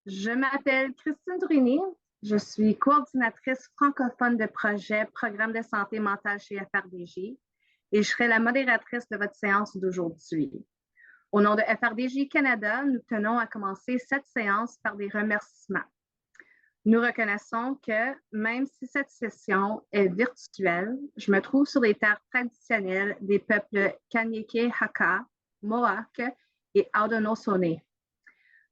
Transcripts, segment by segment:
Je m'appelle Christine Tourigny. Je suis coordinatrice francophone de projet Programme de santé mentale chez FRDJ et je serai la modératrice de votre séance d'aujourd'hui. Au nom de FRDJ Canada, nous tenons à commencer cette séance par des remerciements. Nous reconnaissons que, même si cette session est virtuelle, je me trouve sur les terres traditionnelles des peuples Kanieke Haka, Mohawk et Haudenosaunee.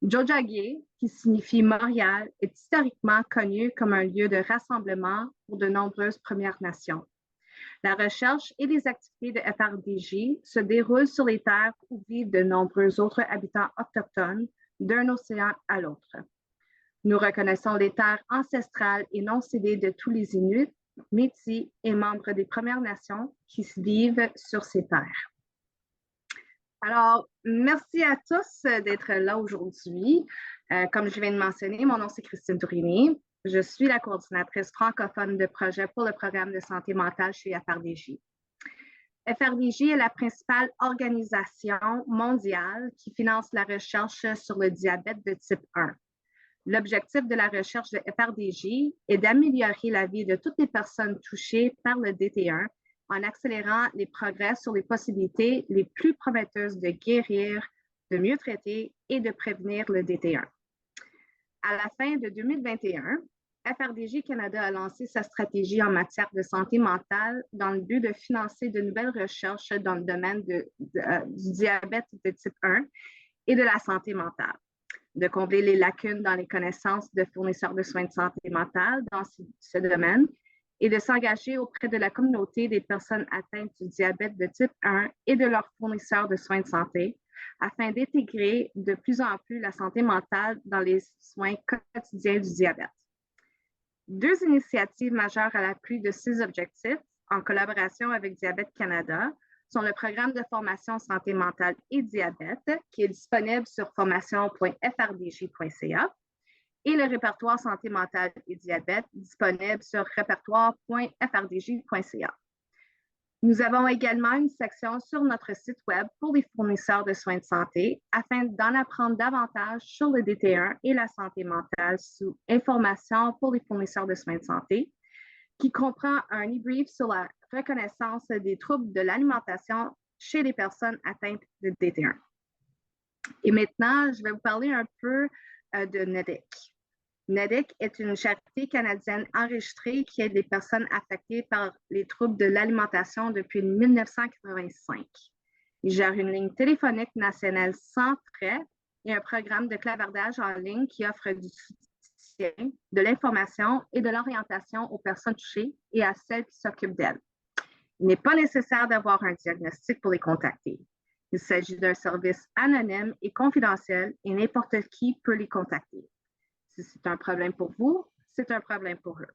Tiohtià:ke, qui signifie Montréal, est historiquement connu comme un lieu de rassemblement pour de nombreuses Premières Nations. La recherche et les activités de FRDJ se déroulent sur les terres où vivent de nombreux autres habitants autochtones d'un océan à l'autre. Nous reconnaissons les terres ancestrales et non cédées de tous les Inuits, Métis et membres des Premières Nations qui vivent sur ces terres. Alors, merci à tous d'être là aujourd'hui. Comme je viens de mentionner, mon nom c'est Christine Tourigny. Je suis la coordinatrice francophone de projet pour le programme de santé mentale chez FRDJ. FRDJ est la principale organisation mondiale qui finance la recherche sur le diabète de type 1. L'objectif de la recherche de FRDJ est d'améliorer la vie de toutes les personnes touchées par le DT1 en accélérant les progrès sur les possibilités les plus prometteuses de guérir, de mieux traiter et de prévenir le DT1. À la fin de 2021, FRDJ Canada a lancé sa stratégie en matière de santé mentale dans le but de financer de nouvelles recherches dans le domaine du diabète de type 1 et de la santé mentale, de combler les lacunes dans les connaissances de fournisseurs de soins de santé mentale dans ce domaine et de s'engager auprès de la communauté des personnes atteintes du diabète de type 1 et de leurs fournisseurs de soins de santé afin d'intégrer de plus en plus la santé mentale dans les soins quotidiens du diabète. Deux initiatives majeures à l'appui de ces objectifs, en collaboration avec Diabète Canada, sont le programme de formation santé mentale et diabète, qui est disponible sur formation.frdj.ca, et le répertoire santé mentale et diabète, disponible sur répertoire.frdj.ca. Nous avons également une section sur notre site web pour les fournisseurs de soins de santé afin d'en apprendre davantage sur le DT1 et la santé mentale sous information pour les fournisseurs de soins de santé, qui comprend un e-brief sur la reconnaissance des troubles de l'alimentation chez les personnes atteintes de DT1. Et maintenant, je vais vous parler un peu de NEDIC. NEDIC est une charité canadienne enregistrée qui aide les personnes affectées par les troubles de l'alimentation depuis 1985. Il gère une ligne téléphonique nationale sans frais et un programme de clavardage en ligne qui offre du soutien, de l'information et de l'orientation aux personnes touchées et à celles qui s'occupent d'elles. Il n'est pas nécessaire d'avoir un diagnostic pour les contacter. Il s'agit d'un service anonyme et confidentiel et n'importe qui peut les contacter. Si c'est un problème pour vous, c'est un problème pour eux.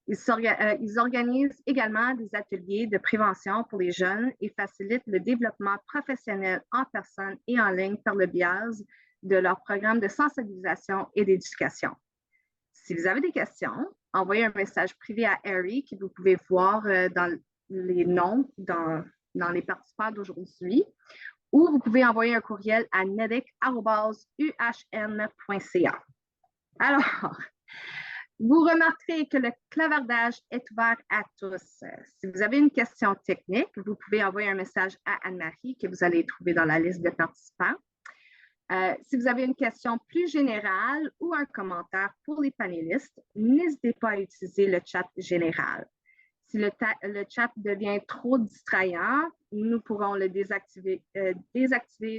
Ils organisent également des ateliers de prévention pour les jeunes et facilitent le développement professionnel en personne et en ligne par le biais de leur programme de sensibilisation et d'éducation. Si vous avez des questions, envoyez un message privé à Harry que vous pouvez voir dans les noms dans les participants d'aujourd'hui, ou vous pouvez envoyer un courriel à nedic@uhn.ca. Alors, vous remarquerez que le clavardage est ouvert à tous. Si vous avez une question technique, vous pouvez envoyer un message à Anne-Marie que vous allez trouver dans la liste de participants. Si vous avez une question plus générale ou un commentaire pour les panélistes, n'hésitez pas à utiliser le chat général. Si le chat devient trop distrayant, nous pourrons le désactiver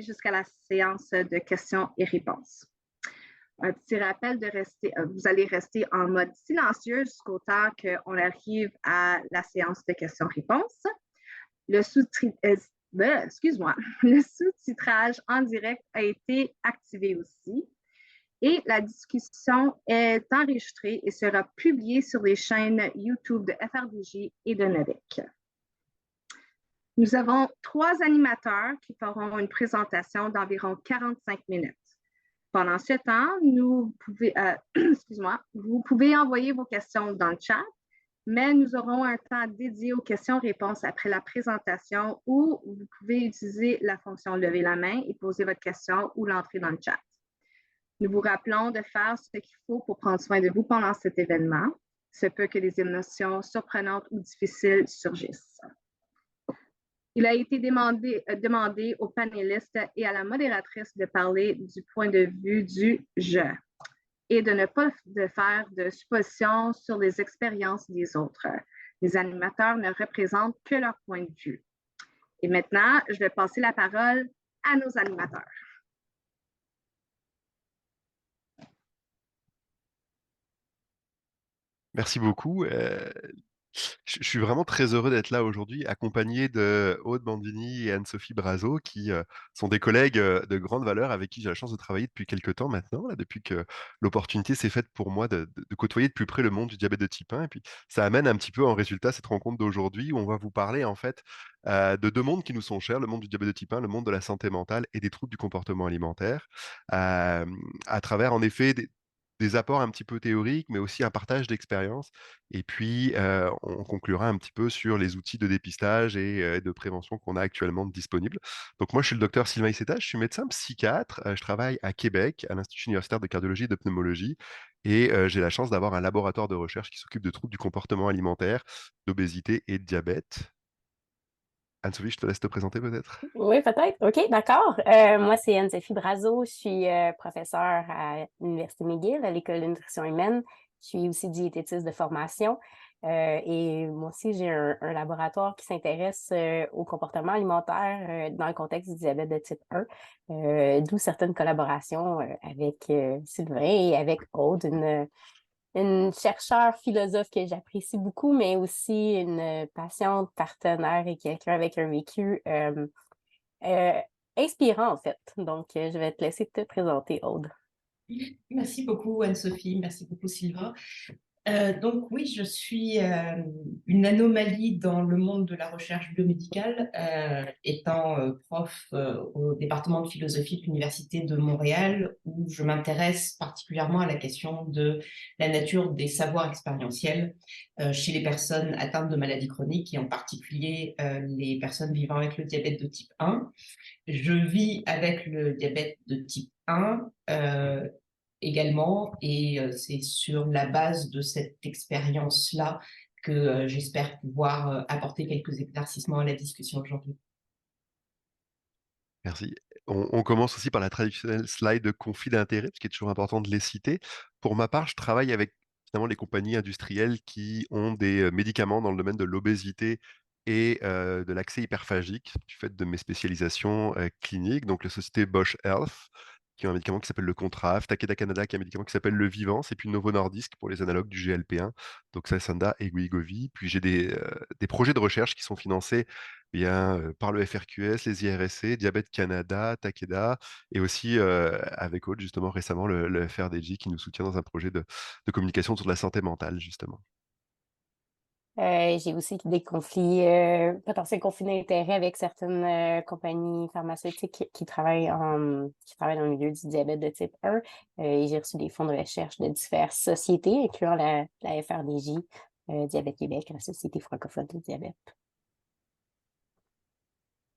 jusqu'à la séance de questions et réponses. Un petit rappel de rester, vous allez rester en mode silencieux jusqu'au temps qu'on arrive à la séance de questions-réponses. Le sous-titrage en direct a été activé aussi et la discussion est enregistrée et sera publiée sur les chaînes YouTube de FRDJ et de NEDIC. Nous avons 3 animateurs qui feront une présentation d'environ 45 minutes. Pendant ce temps, vous pouvez envoyer vos questions dans le chat, mais nous aurons un temps dédié aux questions-réponses après la présentation où vous pouvez utiliser la fonction « Lever la main » et poser votre question ou l'entrer dans le chat. Nous vous rappelons de faire ce qu'il faut pour prendre soin de vous pendant cet événement. Se peut que des émotions surprenantes ou difficiles surgissent. Il a été demandé aux panélistes et à la modératrice de parler du point de vue du je et de ne pas faire de suppositions sur les expériences des autres. Les animateurs ne représentent que leur point de vue. Et maintenant, je vais passer la parole à nos animateurs. Merci beaucoup. Je suis vraiment très heureux d'être là aujourd'hui, accompagné de Aude Bandini et Anne-Sophie Brazo, qui sont des collègues de grande valeur avec qui j'ai la chance de travailler depuis quelques temps maintenant, là, depuis que l'opportunité s'est faite pour moi de côtoyer de plus près le monde du diabète de type 1. Et puis, ça amène un petit peu en résultat cette rencontre d'aujourd'hui où on va vous parler en fait de deux mondes qui nous sont chers, le monde du diabète de type 1, le monde de la santé mentale et des troubles du comportement alimentaire, euh, à travers en effet des apports un petit peu théoriques, mais aussi un partage d'expériences. Et puis, on conclura un petit peu sur les outils de dépistage et de prévention qu'on a actuellement disponibles. Donc, moi, je suis le docteur Sylvain Isseta, je suis médecin psychiatre. Je travaille à Québec, à l'Institut universitaire de cardiologie et de pneumologie. Et j'ai la chance d'avoir un laboratoire de recherche qui s'occupe de troubles du comportement alimentaire, d'obésité et de diabète. Anne-Sophie, je te laisse te présenter peut-être. Oui, peut-être. OK, d'accord. Moi, c'est Anne-Sophie Brazo. Je suis professeure à l'Université McGill, à l'École de nutrition humaine. Je suis aussi diététiste de formation. Et moi aussi, j'ai un laboratoire qui s'intéresse au comportement alimentaire dans le contexte du diabète de type 1, d'où certaines collaborations avec Sylvain et avec Aude, une chercheure philosophe que j'apprécie beaucoup, mais aussi une patiente partenaire et quelqu'un avec un vécu euh, inspirant, en fait. Donc, je vais te laisser te présenter, Aude. Merci beaucoup Anne-Sophie, merci beaucoup Sylvain. Donc oui, je suis une anomalie dans le monde de la recherche biomédicale, étant prof au département de philosophie de l'Université de Montréal, où je m'intéresse particulièrement à la question de la nature des savoirs expérientiels chez les personnes atteintes de maladies chroniques et en particulier les personnes vivant avec le diabète de type 1. Je vis avec le diabète de type 1 également, et c'est sur la base de cette expérience-là que j'espère pouvoir apporter quelques éclaircissements à la discussion aujourd'hui. Merci. On commence aussi par la traditionnelle slide de conflit d'intérêts, parce qu'il est toujours important de les citer. Pour ma part, je travaille avec finalement les compagnies industrielles qui ont des médicaments dans le domaine de l'obésité et de l'accès hyperphagique, du fait de mes spécialisations cliniques. Donc, la société Bosch Health, qui a un médicament qui s'appelle le Contrave, Takeda Canada, qui a un médicament qui s'appelle le Vivance, et puis Novo Nordisk pour les analogues du GLP-1, donc Saxenda et Wegovy. Puis j'ai des projets de recherche qui sont financés bien par le FRQS, les IRSC, Diabète Canada, Takeda, et aussi avec Aude, justement, récemment, le FRDJ qui nous soutient dans un projet de communication sur la santé mentale, justement. J'ai aussi des conflits, potentiels conflits d'intérêts avec certaines compagnies pharmaceutiques qui travaillent dans le milieu du diabète de type 1. Et j'ai reçu des fonds de recherche de diverses sociétés, incluant la FRDJ, Diabète Québec, la Société francophone de diabète.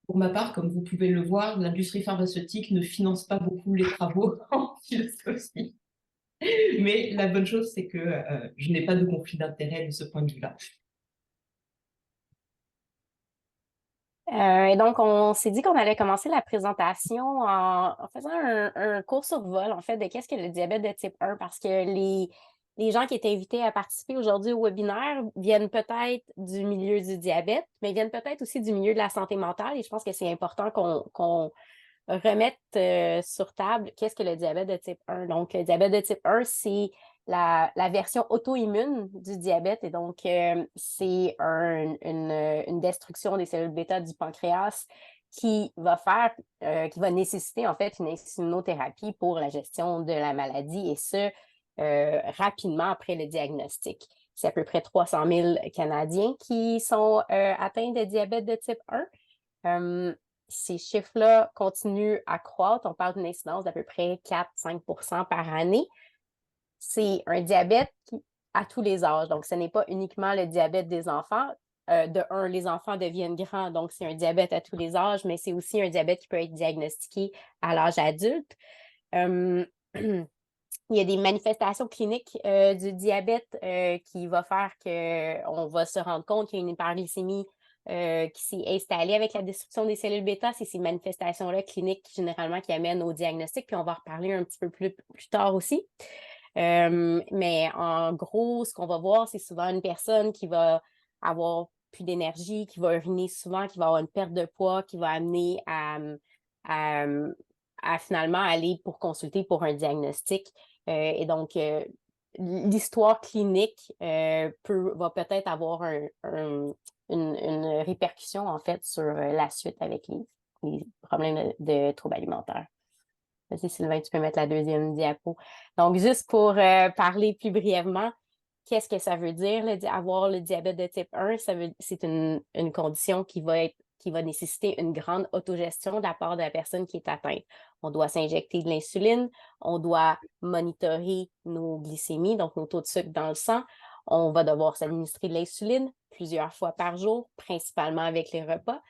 Pour ma part, comme vous pouvez le voir, l'industrie pharmaceutique ne finance pas beaucoup les travaux en philosophie. Mais la bonne chose, c'est que je n'ai pas de conflit d'intérêt de ce point de vue-là. Et donc, on s'est dit qu'on allait commencer la présentation en faisant un court survol, en fait, de qu'est-ce que le diabète de type 1, parce que les gens qui étaient invités à participer aujourd'hui au webinaire viennent peut-être du milieu du diabète, mais viennent peut-être aussi du milieu de la santé mentale, et je pense que c'est important qu'on remette sur table qu'est-ce que le diabète de type 1. Donc, le diabète de type 1, c'est la version auto-immune du diabète. Et donc, c'est une destruction des cellules bêta du pancréas qui va nécessiter en fait une insulinothérapie pour la gestion de la maladie, et ce, rapidement après le diagnostic. C'est à peu près 300 000 Canadiens qui sont atteints de diabète de type 1. Ces chiffres-là continuent à croître. On parle d'une incidence d'à peu près 4-5 % par année. C'est un diabète à tous les âges. Donc, ce n'est pas uniquement le diabète des enfants. Les enfants deviennent grands, donc c'est un diabète à tous les âges, mais c'est aussi un diabète qui peut être diagnostiqué à l'âge adulte. il y a des manifestations cliniques du diabète qui va faire qu'on va se rendre compte qu'il y a une hyperglycémie qui s'est installée avec la destruction des cellules bêta. C'est ces manifestations-là cliniques généralement qui amènent au diagnostic, puis on va en reparler un petit peu plus tard aussi. Mais en gros, ce qu'on va voir, c'est souvent une personne qui va avoir plus d'énergie, qui va uriner souvent, qui va avoir une perte de poids, qui va amener à, à finalement aller pour consulter pour un diagnostic. Et donc, l'histoire clinique va peut-être avoir une répercussion, en fait, sur la suite avec les problèmes de troubles alimentaires. Vas-y, Sylvain, tu peux mettre la deuxième diapo. Donc, juste pour parler plus brièvement, qu'est-ce que ça veut dire, avoir le diabète de type 1? C'est une condition qui va nécessiter une grande autogestion de la part de la personne qui est atteinte. On doit s'injecter de l'insuline, on doit monitorer nos glycémies, donc nos taux de sucre dans le sang. On va devoir s'administrer de l'insuline plusieurs fois par jour, principalement avec les repas.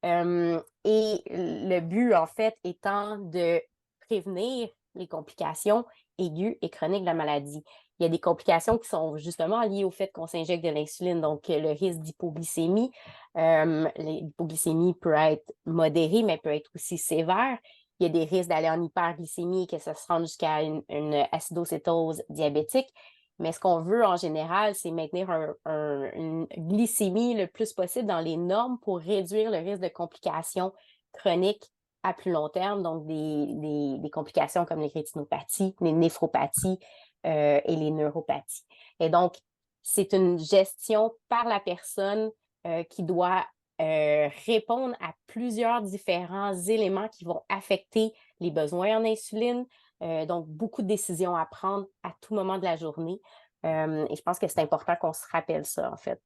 Et le but, en fait, étant de prévenir les complications aiguës et chroniques de la maladie. Il y a des complications qui sont justement liées au fait qu'on s'injecte de l'insuline, donc le risque d'hypoglycémie. L'hypoglycémie peut être modérée, mais peut être aussi sévère. Il y a des risques d'aller en hyperglycémie, que ça se rende jusqu'à une acidocétose diabétique. Mais ce qu'on veut en général, c'est maintenir une glycémie le plus possible dans les normes pour réduire le risque de complications chroniques à plus long terme, donc des complications comme les rétinopathies, les néphropathies et les neuropathies. Et donc, c'est une gestion par la personne qui doit répondre à plusieurs différents éléments qui vont affecter les besoins en insuline, donc beaucoup de décisions à prendre à tout moment de la journée. Et je pense que c'est important qu'on se rappelle ça, en fait.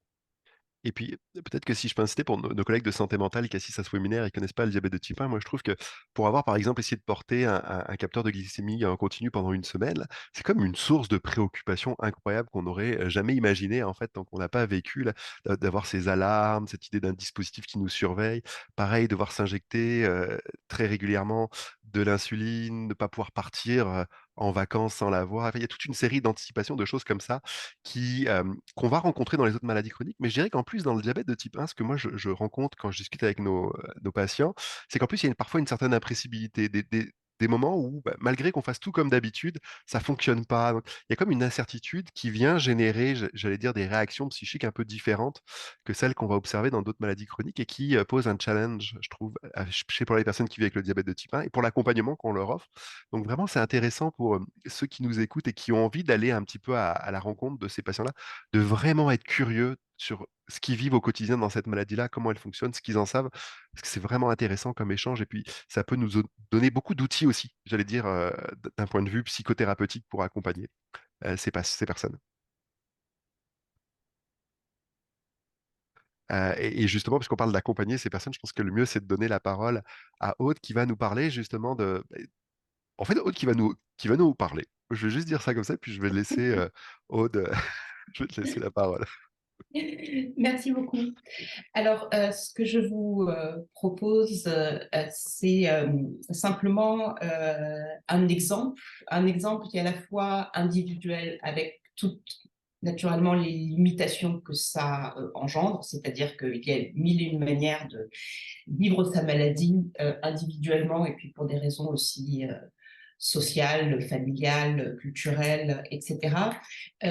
Et puis, peut-être que si je peux inciter pour nos collègues de santé mentale qui assistent à ce webinaire et qui ne connaissent pas le diabète de type 1, moi je trouve que pour avoir par exemple essayé de porter un capteur de glycémie en continu pendant une semaine, c'est comme une source de préoccupation incroyable qu'on n'aurait jamais imaginé en fait, tant qu'on n'a pas vécu là, d'avoir ces alarmes, cette idée d'un dispositif qui nous surveille. Pareil, devoir s'injecter très régulièrement de l'insuline, ne pas pouvoir partir en vacances sans l'avoir. Enfin, il y a toute une série d'anticipations de choses comme ça qu'on va rencontrer dans les autres maladies chroniques. Mais je dirais qu'en plus, dans le diabète de type 1, ce que moi je rencontre quand je discute avec nos patients, c'est qu'en plus, il y a parfois une certaine impressibilité, des moments où, bah, malgré qu'on fasse tout comme d'habitude, ça fonctionne pas. Donc, il y a comme une incertitude qui vient générer, j'allais dire, des réactions psychiques un peu différentes que celles qu'on va observer dans d'autres maladies chroniques et qui posent un challenge, je trouve, pour les personnes qui vivent avec le diabète de type 1 et pour l'accompagnement qu'on leur offre. Donc vraiment, c'est intéressant pour ceux qui nous écoutent et qui ont envie d'aller un petit peu à la rencontre de ces patients-là, de vraiment être curieux sur ce qu'ils vivent au quotidien dans cette maladie-là, comment elle fonctionne, ce qu'ils en savent, parce que c'est vraiment intéressant comme échange et puis ça peut nous donner beaucoup d'outils aussi, j'allais dire, d'un point de vue psychothérapeutique pour accompagner ces personnes. Et justement, puisqu'on parle d'accompagner ces personnes, je pense que le mieux, c'est de donner la parole à Aude qui va nous parler justement en fait, Aude qui va nous parler. Je vais juste dire ça comme ça, puis je vais laisser Aude, je vais te laisser la parole. Merci beaucoup. Alors, ce que je vous propose, c'est simplement un exemple qui est à la fois individuel avec toutes naturellement les limitations que ça engendre, c'est-à-dire qu'il y a mille et une manières de vivre sa maladie individuellement et puis pour des raisons aussi sociales, familiales, culturelles, etc.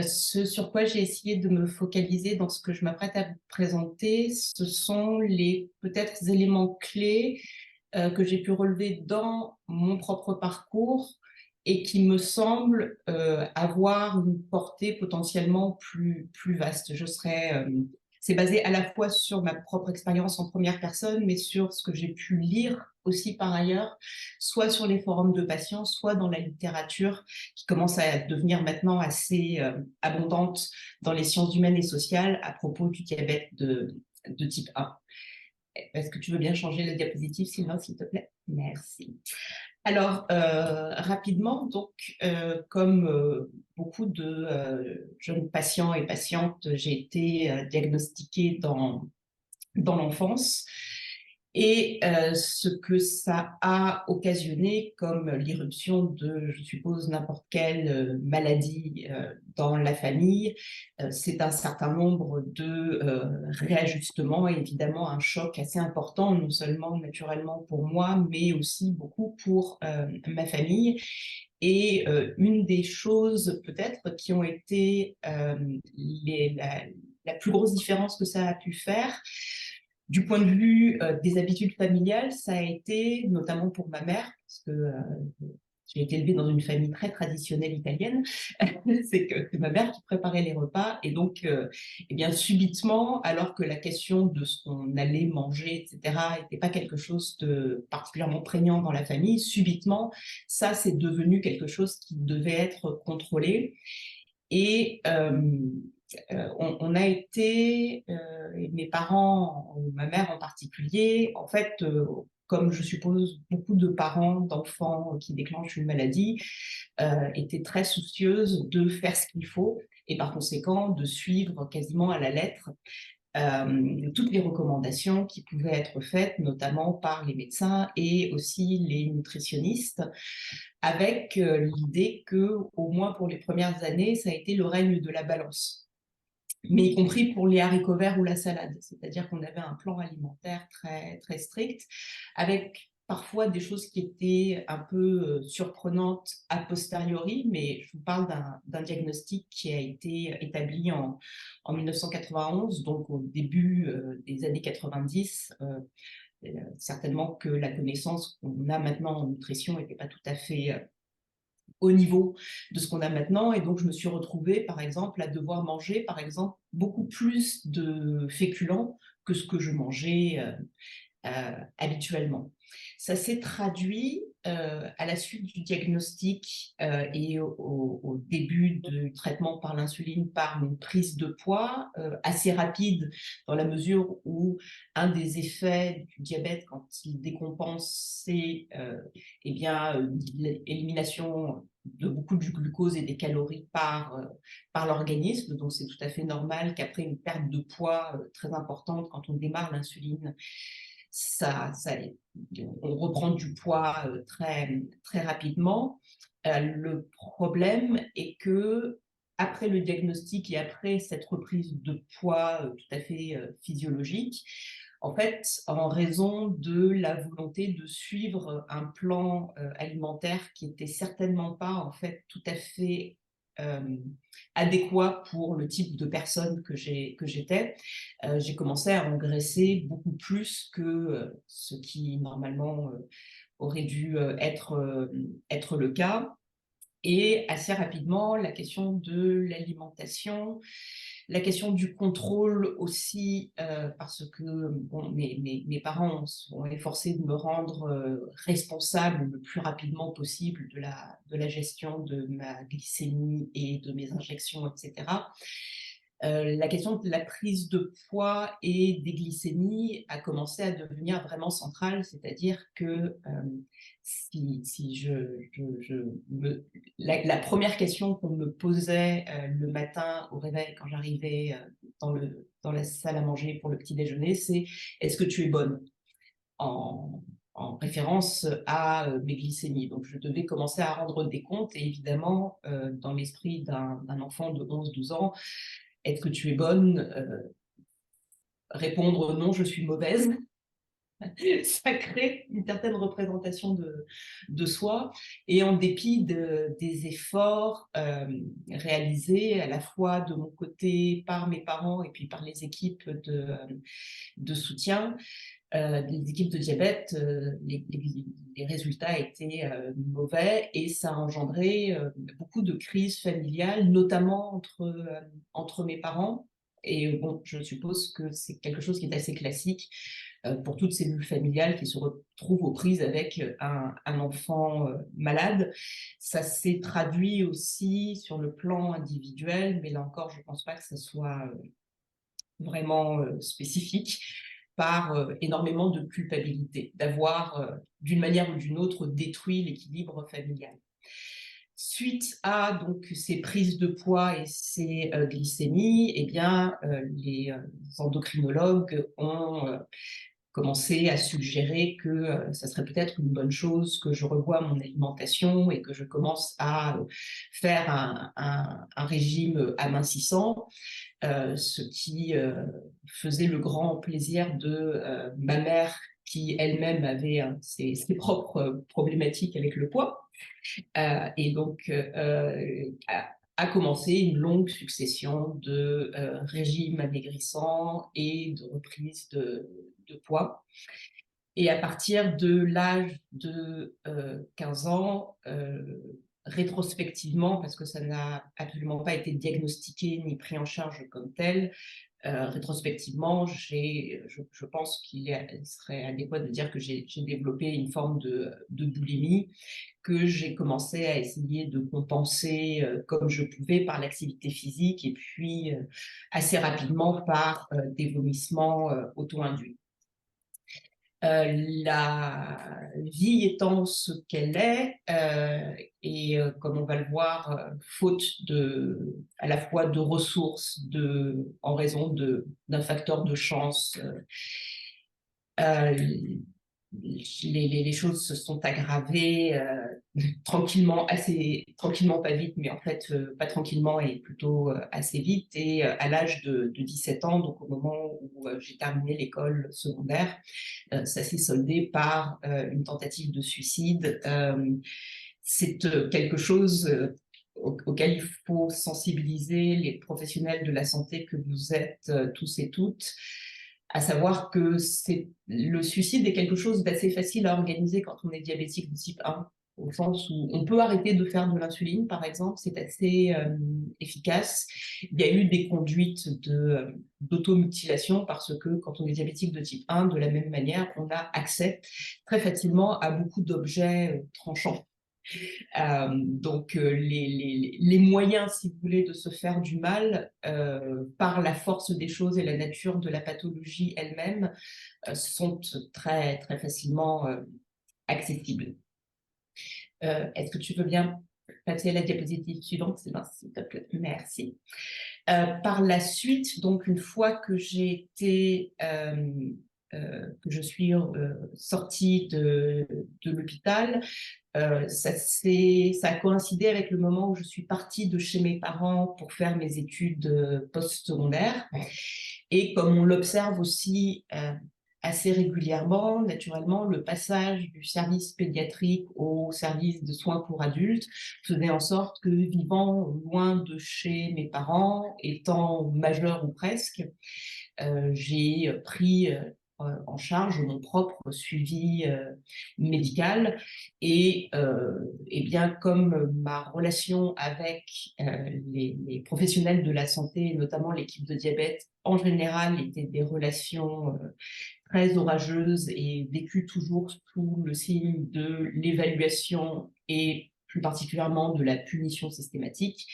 Ce sur quoi j'ai essayé de me focaliser dans ce que je m'apprête à vous présenter, ce sont les peut-être éléments clés que j'ai pu relever dans mon propre parcours et qui me semblent avoir une portée potentiellement plus vaste. C'est basé à la fois sur ma propre expérience en première personne, mais sur ce que j'ai pu lire aussi par ailleurs, soit sur les forums de patients, soit dans la littérature qui commence à devenir maintenant assez abondante dans les sciences humaines et sociales à propos du diabète de type 1. Est-ce que tu veux bien changer la diapositive, Sylvain, s'il te plaît? Merci. Alors, rapidement, donc, comme beaucoup de jeunes patients et patientes, j'ai été diagnostiquée dans l'enfance. Et ce que ça a occasionné comme l'irruption de, je suppose, n'importe quelle maladie dans la famille, c'est un certain nombre de réajustements et évidemment un choc assez important, non seulement naturellement pour moi, mais aussi beaucoup pour ma famille. Et une des choses peut-être qui ont été la plus grosse différence que ça a pu faire, du point de vue des habitudes familiales, ça a été, notamment pour ma mère, parce que j'ai été élevée dans une famille très traditionnelle italienne, c'est que c'est ma mère qui préparait les repas, et donc, eh bien, subitement, alors que la question de ce qu'on allait manger, etc., n'était pas quelque chose de particulièrement prégnant dans la famille, subitement, ça, c'est devenu quelque chose qui devait être contrôlé. Et on a été, mes parents, ou ma mère en particulier, en fait, comme je suppose beaucoup de parents d'enfants qui déclenchent une maladie, étaient très soucieuses de faire ce qu'il faut et par conséquent de suivre quasiment à la lettre toutes les recommandations qui pouvaient être faites, notamment par les médecins et aussi les nutritionnistes, avec l'idée que, au moins pour les premières années, ça a été le règne de la balance, mais y compris pour les haricots verts ou la salade. C'est-à-dire qu'on avait un plan alimentaire très, très strict, avec parfois des choses qui étaient un peu surprenantes a posteriori, mais je vous parle d'un diagnostic qui a été établi en 1991, donc au début des années 90. Certainement que la connaissance qu'on a maintenant en nutrition n'était pas tout à fait au niveau de ce qu'on a maintenant. Et donc, je me suis retrouvée, par exemple, à devoir manger, par exemple, beaucoup plus de féculents que ce que je mangeais habituellement. Ça s'est traduit à la suite du diagnostic et au début du traitement par l'insuline par une prise de poids assez rapide, dans la mesure où un des effets du diabète quand il décompense, c'est eh bien, l'élimination de beaucoup du glucose et des calories par l'organisme. Donc c'est tout à fait normal qu'après une perte de poids très importante, quand on démarre l'insuline, on reprend du poids très, très rapidement. Le problème est que après le diagnostic et après cette reprise de poids tout à fait physiologique, en fait, en raison de la volonté de suivre un plan alimentaire qui n'était certainement pas en fait tout à fait adéquat pour le type de personne que j'étais, j'ai commencé à engraisser beaucoup plus que ce qui normalement aurait dû être le cas. Et assez rapidement, la question de l'alimentation, la question du contrôle aussi, parce que bon, mes parents sont efforcés de me rendre responsable le plus rapidement possible de la gestion de ma glycémie et de mes injections, etc. La question de la prise de poids et des glycémies a commencé à devenir vraiment centrale, c'est-à-dire que la première question qu'on me posait le matin au réveil quand j'arrivais dans la salle à manger pour le petit déjeuner, c'est « Est-ce que tu es bonne ?» en référence à mes glycémies. Donc je devais commencer à rendre des comptes et évidemment, dans l'esprit d'un enfant de 11-12 ans, est-ce que tu es bonne répondre non, je suis mauvaise. Ça crée une certaine représentation de soi. Et en dépit des efforts réalisés à la fois de mon côté par mes parents et puis par les équipes de soutien, les équipes de diabète, les résultats étaient mauvais et ça a engendré beaucoup de crises familiales, notamment entre mes parents. Et bon, je suppose que c'est quelque chose qui est assez classique pour toutes ces cellules familiales qui se retrouvent aux prises avec un enfant malade. Ça s'est traduit aussi sur le plan individuel, mais là encore, je ne pense pas que ce soit vraiment spécifique, par énormément de culpabilité, d'avoir d'une manière ou d'une autre détruit l'équilibre familial. Suite à donc ces prises de poids et ces glycémies, eh bien, les endocrinologues ont commencé à suggérer que ça serait peut-être une bonne chose que je revoie mon alimentation et que je commence à faire un régime amincissant, ce qui faisait le grand plaisir de ma mère, qui elle-même avait ses propres problématiques avec le poids. Et donc, a commencé une longue succession de régimes amaigrissants et de reprises de poids. Et à partir de l'âge de 15 ans, rétrospectivement, parce que ça n'a absolument pas été diagnostiqué ni pris en charge comme tel, rétrospectivement, je pense qu'il serait adéquat de dire que j'ai développé une forme de boulimie que j'ai commencé à essayer de compenser comme je pouvais par l'activité physique et puis assez rapidement par des vomissements auto-induits. La vie étant ce qu'elle est, et comme on va le voir, faute à la fois de ressources, en raison d'un facteur de chance, les choses se sont aggravées tranquillement, pas vite, mais en fait pas tranquillement et plutôt assez vite. Et à l'âge de 17 ans, donc au moment où j'ai terminé l'école secondaire, ça s'est soldé par une tentative de suicide. C'est quelque chose auquel il faut sensibiliser les professionnels de la santé que vous êtes tous et toutes, à savoir que le suicide est quelque chose d'assez facile à organiser quand on est diabétique de type 1, au sens où on peut arrêter de faire de l'insuline, par exemple, c'est assez efficace. Il y a eu des conduites d'automutilation parce que quand on est diabétique de type 1, de la même manière, on a accès très facilement à beaucoup d'objets tranchants. Donc les moyens, si vous voulez, de se faire du mal par la force des choses et la nature de la pathologie elle-même sont très, très facilement accessibles. Est-ce que tu veux bien passer à la diapositive suivante, s'il te plaît? Merci. Par la suite, donc une fois que j'ai été que je suis sortie de l'hôpital, ça a coïncidé avec le moment où je suis partie de chez mes parents pour faire mes études post-secondaires. Et comme on l'observe aussi assez régulièrement, naturellement, le passage du service pédiatrique au service de soins pour adultes faisait en sorte que, vivant loin de chez mes parents, étant majeure ou presque, j'ai pris en charge mon propre suivi médical. Et bien, comme ma relation avec les professionnels de la santé, notamment l'équipe de diabète, en général, étaient des relations très orageuses et vécues toujours sous le signe de l'évaluation et plus particulièrement de la punition systématique,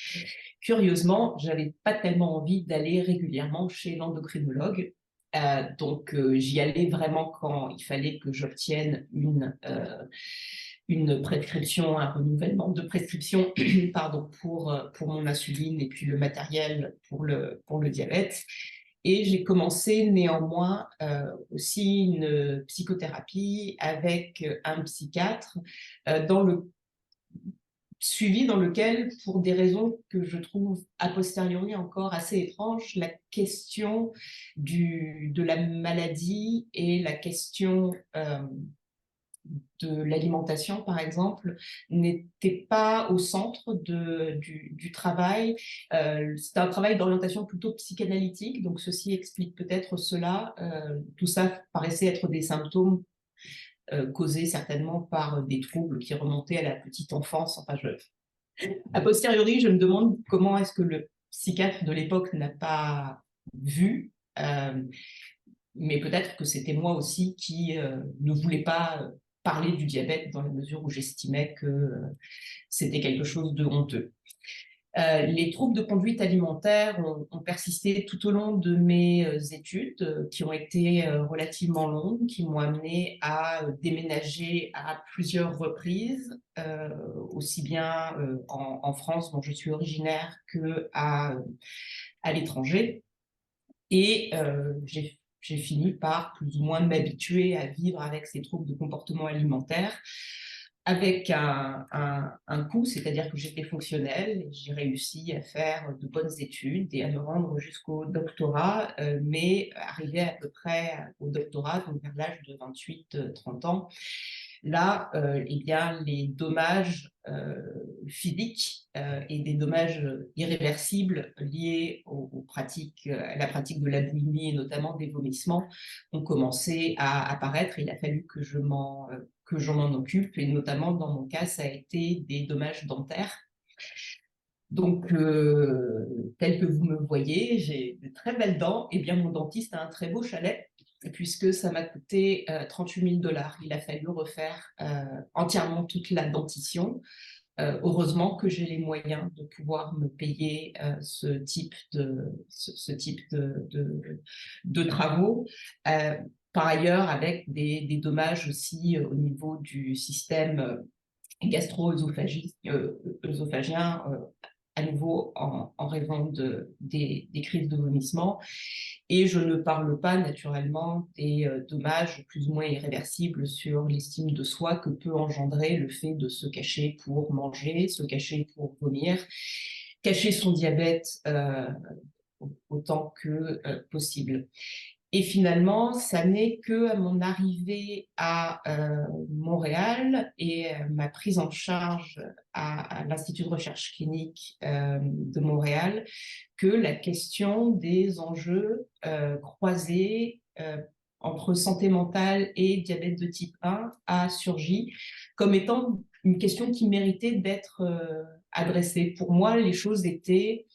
curieusement, je n'avais pas tellement envie d'aller régulièrement chez l'endocrinologue. Donc, j'y allais vraiment quand il fallait que j'obtienne une prescription, un renouvellement de prescription pardon, pour mon insuline et puis le matériel pour le diabète. Et j'ai commencé néanmoins aussi une psychothérapie avec un psychiatre suivi dans lequel, pour des raisons que je trouve a posteriori encore assez étranges, la question de la maladie et la question de l'alimentation, par exemple, n'était pas au centre du travail. C'était un travail d'orientation plutôt psychanalytique, donc ceci explique peut-être cela. Tout ça paraissait être des symptômes causés certainement par des troubles qui remontaient à la petite enfance. Enfin, a posteriori, je me demande comment est-ce que le psychiatre de l'époque n'a pas vu, mais peut-être que c'était moi aussi qui ne voulais pas parler du diabète dans la mesure où j'estimais que c'était quelque chose de honteux. Les troubles de conduite alimentaire ont persisté tout au long de mes études, qui ont été relativement longues, qui m'ont amené à déménager à plusieurs reprises, aussi bien en France, dont je suis originaire, qu'à l'étranger. Et j'ai j'ai fini par plus ou moins m'habituer à vivre avec ces troubles de comportement alimentaire, avec un coût, c'est-à-dire que j'étais fonctionnelle, j'ai réussi à faire de bonnes études et à me rendre jusqu'au doctorat, mais arrivé à peu près au doctorat, donc vers l'âge de 28-30 ans, là, eh bien, les dommages physiques et des dommages irréversibles liés aux pratiques, à la pratique de la boulimie et notamment des vomissements ont commencé à apparaître. Il a fallu que je m'en occupe, et notamment dans mon cas, ça a été des dommages dentaires. Donc, tel que vous me voyez, j'ai de très belles dents. Eh bien, mon dentiste a un très beau chalet, puisque ça m'a coûté 38 000 $. Il a fallu refaire entièrement toute la dentition. Heureusement que j'ai les moyens de pouvoir me payer ce type de travaux. Par ailleurs, avec des dommages aussi au niveau du système gastro-œsophagien, à nouveau en raison des crises de vomissement. Et je ne parle pas naturellement des dommages plus ou moins irréversibles sur l'estime de soi que peut engendrer le fait de se cacher pour manger, se cacher pour vomir, cacher son diabète autant que possible. Et finalement, ça n'est qu'à mon arrivée à Montréal et ma prise en charge à l'Institut de recherche clinique de Montréal que la question des enjeux croisés entre santé mentale et diabète de type 1 a surgi comme étant une question qui méritait d'être adressée. Pour moi, les choses étaient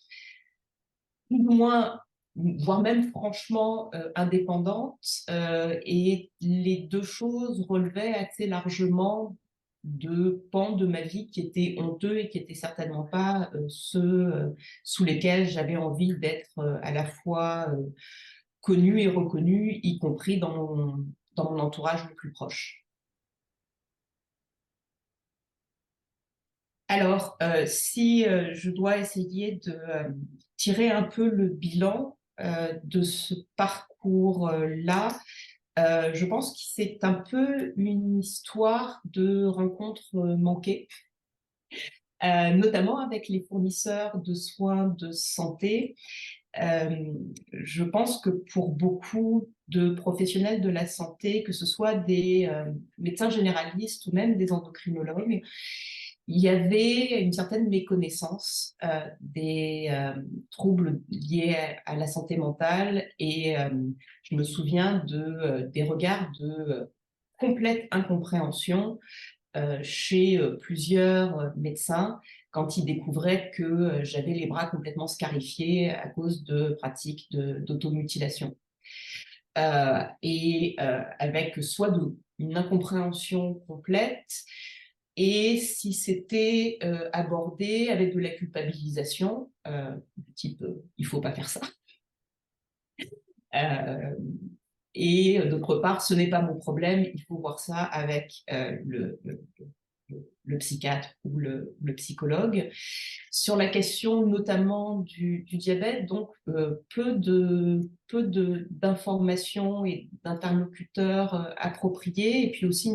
plus ou moins, voire même franchement indépendantes, et les deux choses relevaient assez largement de pans de ma vie qui étaient honteux et qui n'étaient certainement pas ceux sous lesquels j'avais envie d'être à la fois connue et reconnue, y compris dans mon entourage le plus proche. Alors, si je dois essayer de tirer un peu le bilan de ce parcours-là, je pense que c'est un peu une histoire de rencontres manquées, notamment avec les fournisseurs de soins de santé. Je pense que pour beaucoup de professionnels de la santé, que ce soit des médecins généralistes ou même des endocrinologues, il y avait une certaine méconnaissance des troubles liés à la santé mentale, et je me souviens des regards de complète incompréhension chez plusieurs médecins quand ils découvraient que j'avais les bras complètement scarifiés à cause de pratiques d'automutilation. Avec soit une incompréhension complète, et si c'était abordé avec de la culpabilisation, du type il ne faut pas faire ça. Et d'autre part, ce n'est pas mon problème, il faut voir ça avec le psychiatre ou le psychologue. Sur la question notamment du diabète, donc peu d'informations et d'interlocuteurs appropriés, et puis aussi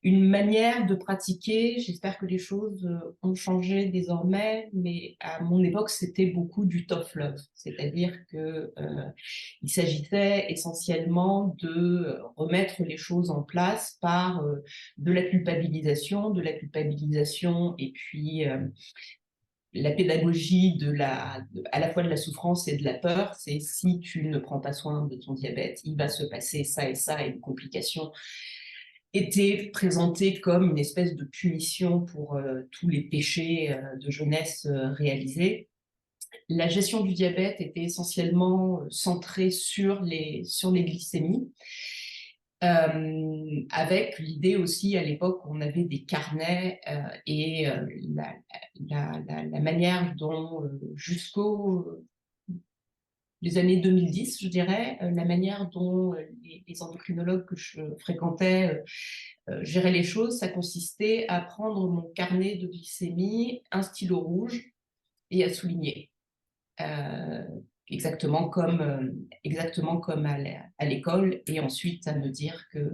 une manière de pratiquer. J'espère que les choses ont changé désormais, mais à mon époque, c'était beaucoup du tough love, c'est-à-dire qu'il s'agissait essentiellement de remettre les choses en place par de la culpabilisation, et puis la pédagogie à la fois de la souffrance et de la peur. C'est si tu ne prends pas soin de ton diabète, il va se passer ça et des complications était présentée comme une espèce de punition pour tous les péchés de jeunesse réalisés. La gestion du diabète était essentiellement centrée sur les glycémies, avec l'idée aussi à l'époque on avait des carnets et la manière dont jusqu'au les années 2010, je dirais, la manière dont les endocrinologues que je fréquentais géraient les choses, ça consistait à prendre mon carnet de glycémie, un stylo rouge et à souligner. exactement comme à l'école, et ensuite à me dire que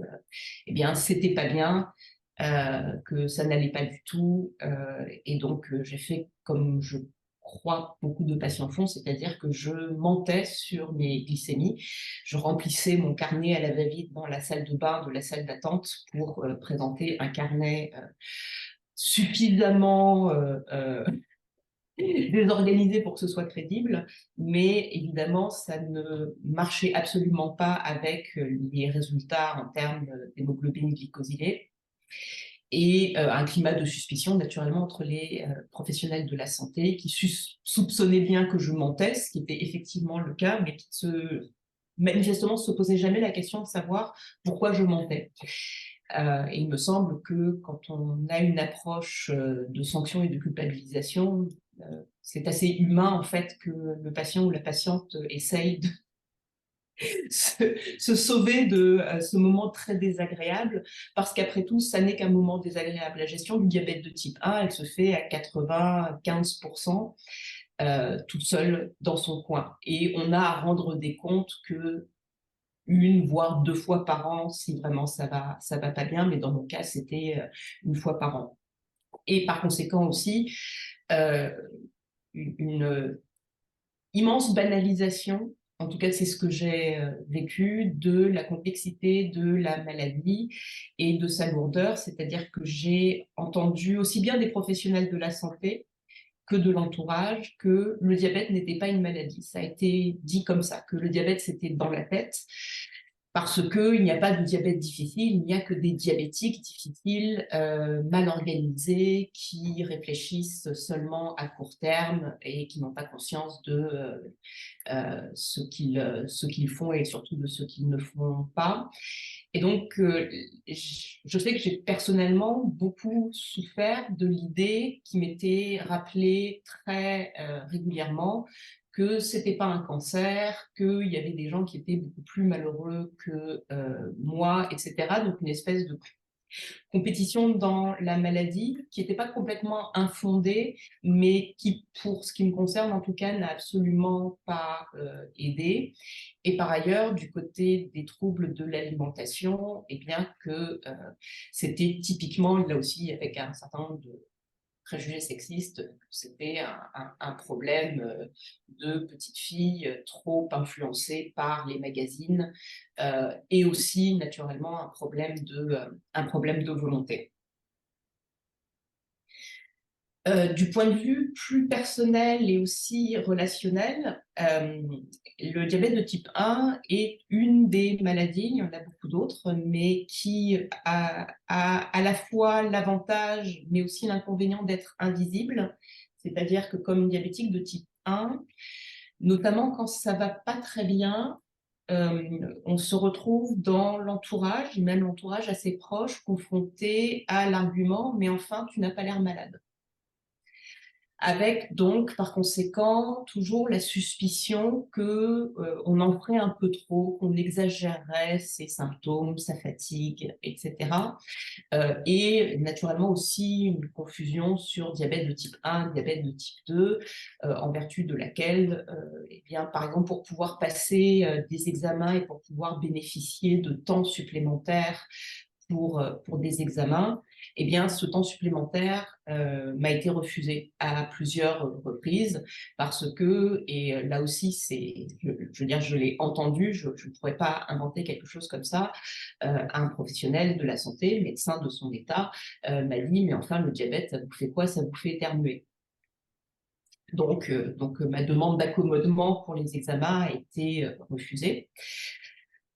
eh bien, c'était pas bien, que ça n'allait pas du tout. Et donc, j'ai fait comme je crois beaucoup de patients font, c'est-à-dire que je mentais sur mes glycémies. Je remplissais mon carnet à la va-vite dans la salle de bain de la salle d'attente pour présenter un carnet suffisamment désorganisé pour que ce soit crédible, mais évidemment, ça ne marchait absolument pas avec les résultats en termes d'hémoglobine glycosylée, et un climat de suspicion naturellement entre les professionnels de la santé qui soupçonnaient bien que je mentais, ce qui était effectivement le cas, mais qui manifestement se posaient jamais la question de savoir pourquoi je mentais. Et il me semble que quand on a une approche de sanction et de culpabilisation, c'est assez humain en fait que le patient ou la patiente essaye de se sauver de ce moment très désagréable, parce qu'après tout, ça n'est qu'un moment désagréable. La gestion du diabète de type 1, elle se fait à 95% toute seule dans son coin. Et on a à rendre des comptes que une, voire 2 fois par an, si vraiment ça va pas bien, mais dans mon cas, c'était 1 fois par an. Et par conséquent aussi, une immense banalisation, en tout cas c'est ce que j'ai vécu, de la complexité de la maladie et de sa lourdeur, c'est-à-dire que j'ai entendu aussi bien des professionnels de la santé que de l'entourage que le diabète n'était pas une maladie. Ça a été dit comme ça, que le diabète c'était dans la tête, parce qu'il n'y a pas de diabète difficile, il n'y a que des diabétiques difficiles, mal organisés, qui réfléchissent seulement à court terme et qui n'ont pas conscience de ce qu'ils font et surtout de ce qu'ils ne font pas. Et donc, je sais que j'ai personnellement beaucoup souffert de l'idée qui m'était rappelée très régulièrement que c'était pas un cancer, qu'il y avait des gens qui étaient beaucoup plus malheureux que moi, etc. Donc une espèce de compétition dans la maladie qui n'était pas complètement infondée, mais qui, pour ce qui me concerne en tout cas, n'a absolument pas aidé. Et par ailleurs, du côté des troubles de l'alimentation, eh bien que c'était typiquement, là aussi, avec un certain nombre de préjugés sexistes, c'était un problème de petites filles trop influencées par les magazines, et aussi naturellement un problème de volonté. Du point de vue plus personnel et aussi relationnel, le diabète de type 1 est une des maladies, il y en a beaucoup d'autres, mais qui a à la fois l'avantage, mais aussi l'inconvénient d'être invisible. C'est-à-dire que comme diabétique de type 1, notamment quand ça ne va pas très bien, on se retrouve dans l'entourage, même l'entourage assez proche, confronté à l'argument « mais enfin, tu n'as pas l'air malade ». Avec donc, par conséquent, toujours la suspicion qu'on en ferait un peu trop, qu'on exagérerait ses symptômes, sa fatigue, etc. Et naturellement aussi une confusion sur diabète de type 1, diabète de type 2, en vertu de laquelle, eh bien, par exemple, pour pouvoir passer des examens et pour pouvoir bénéficier de temps supplémentaires pour des examens, eh bien, ce temps supplémentaire m'a été refusé à plusieurs reprises parce que, et là aussi, je veux dire, je l'ai entendu, je ne pourrais pas inventer quelque chose comme ça, un professionnel de la santé, médecin de son état, m'a dit, mais enfin, le diabète, ça vous fait quoi? Ça vous fait éternuer. Donc ma demande d'accommodement pour les examens a été refusée.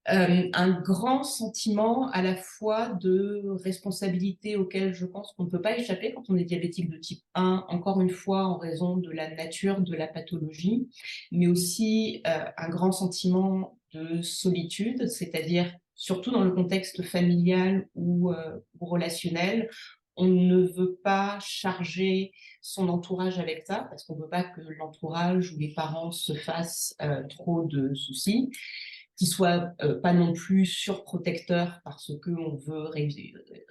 Un grand sentiment à la fois de responsabilité auquel je pense qu'on ne peut pas échapper quand on est diabétique de type 1, encore une fois en raison de la nature de la pathologie, mais aussi un grand sentiment de solitude, c'est-à-dire surtout dans le contexte familial ou relationnel, on ne veut pas charger son entourage avec ça, parce qu'on ne veut pas que l'entourage ou les parents se fassent trop de soucis. qui soit pas non plus surprotecteur parce qu'on veut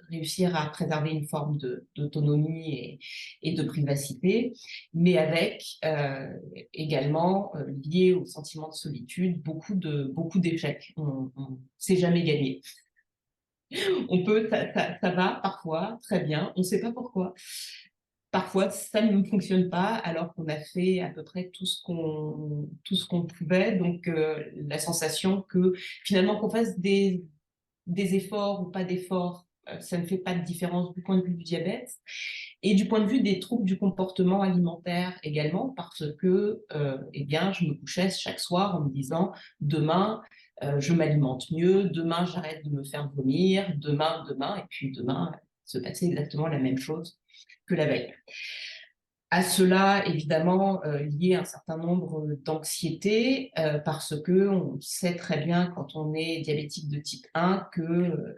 réussir à préserver une forme d'autonomie et de privacité, mais avec également lié au sentiment de solitude, beaucoup d'échecs. On ne sait jamais gagner. Ça va parfois très bien, on ne sait pas pourquoi. Parfois, ça ne fonctionne pas alors qu'on a fait à peu près tout ce qu'on pouvait. Donc, la sensation que finalement, qu'on fasse des efforts ou pas d'efforts, ça ne fait pas de différence du point de vue du diabète. Et du point de vue des troubles du comportement alimentaire également, parce que eh bien, je me couchais chaque soir en me disant « demain, je m'alimente mieux, demain, j'arrête de me faire vomir, demain, et puis demain, se passait exactement la même chose que la veille. » À cela, évidemment, lié un certain nombre d'anxiétés, parce qu'on sait très bien quand on est diabétique de type 1 que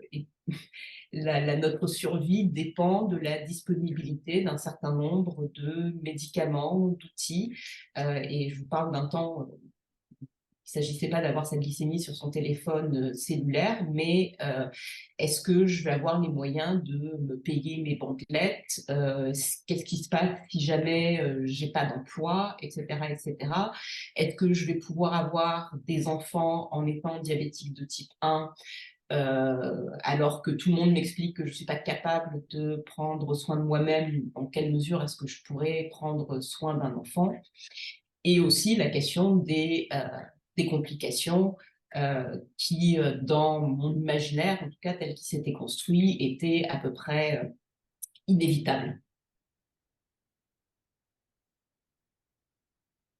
notre survie dépend de la disponibilité d'un certain nombre de médicaments, d'outils. Et je vous parle d'un temps, il ne s'agissait pas d'avoir sa glycémie sur son téléphone cellulaire, mais est-ce que je vais avoir les moyens de me payer mes bandelettes, qu'est-ce qui se passe si jamais je n'ai pas d'emploi, etc., etc. Est-ce que je vais pouvoir avoir des enfants en étant diabétique de type 1 alors que tout le monde m'explique que je ne suis pas capable de prendre soin de moi-même, dans quelle mesure est-ce que je pourrais prendre soin d'un enfant? Et aussi la question des complications qui, dans mon imaginaire, en tout cas tel qu'il s'était construit, étaient à peu près inévitables.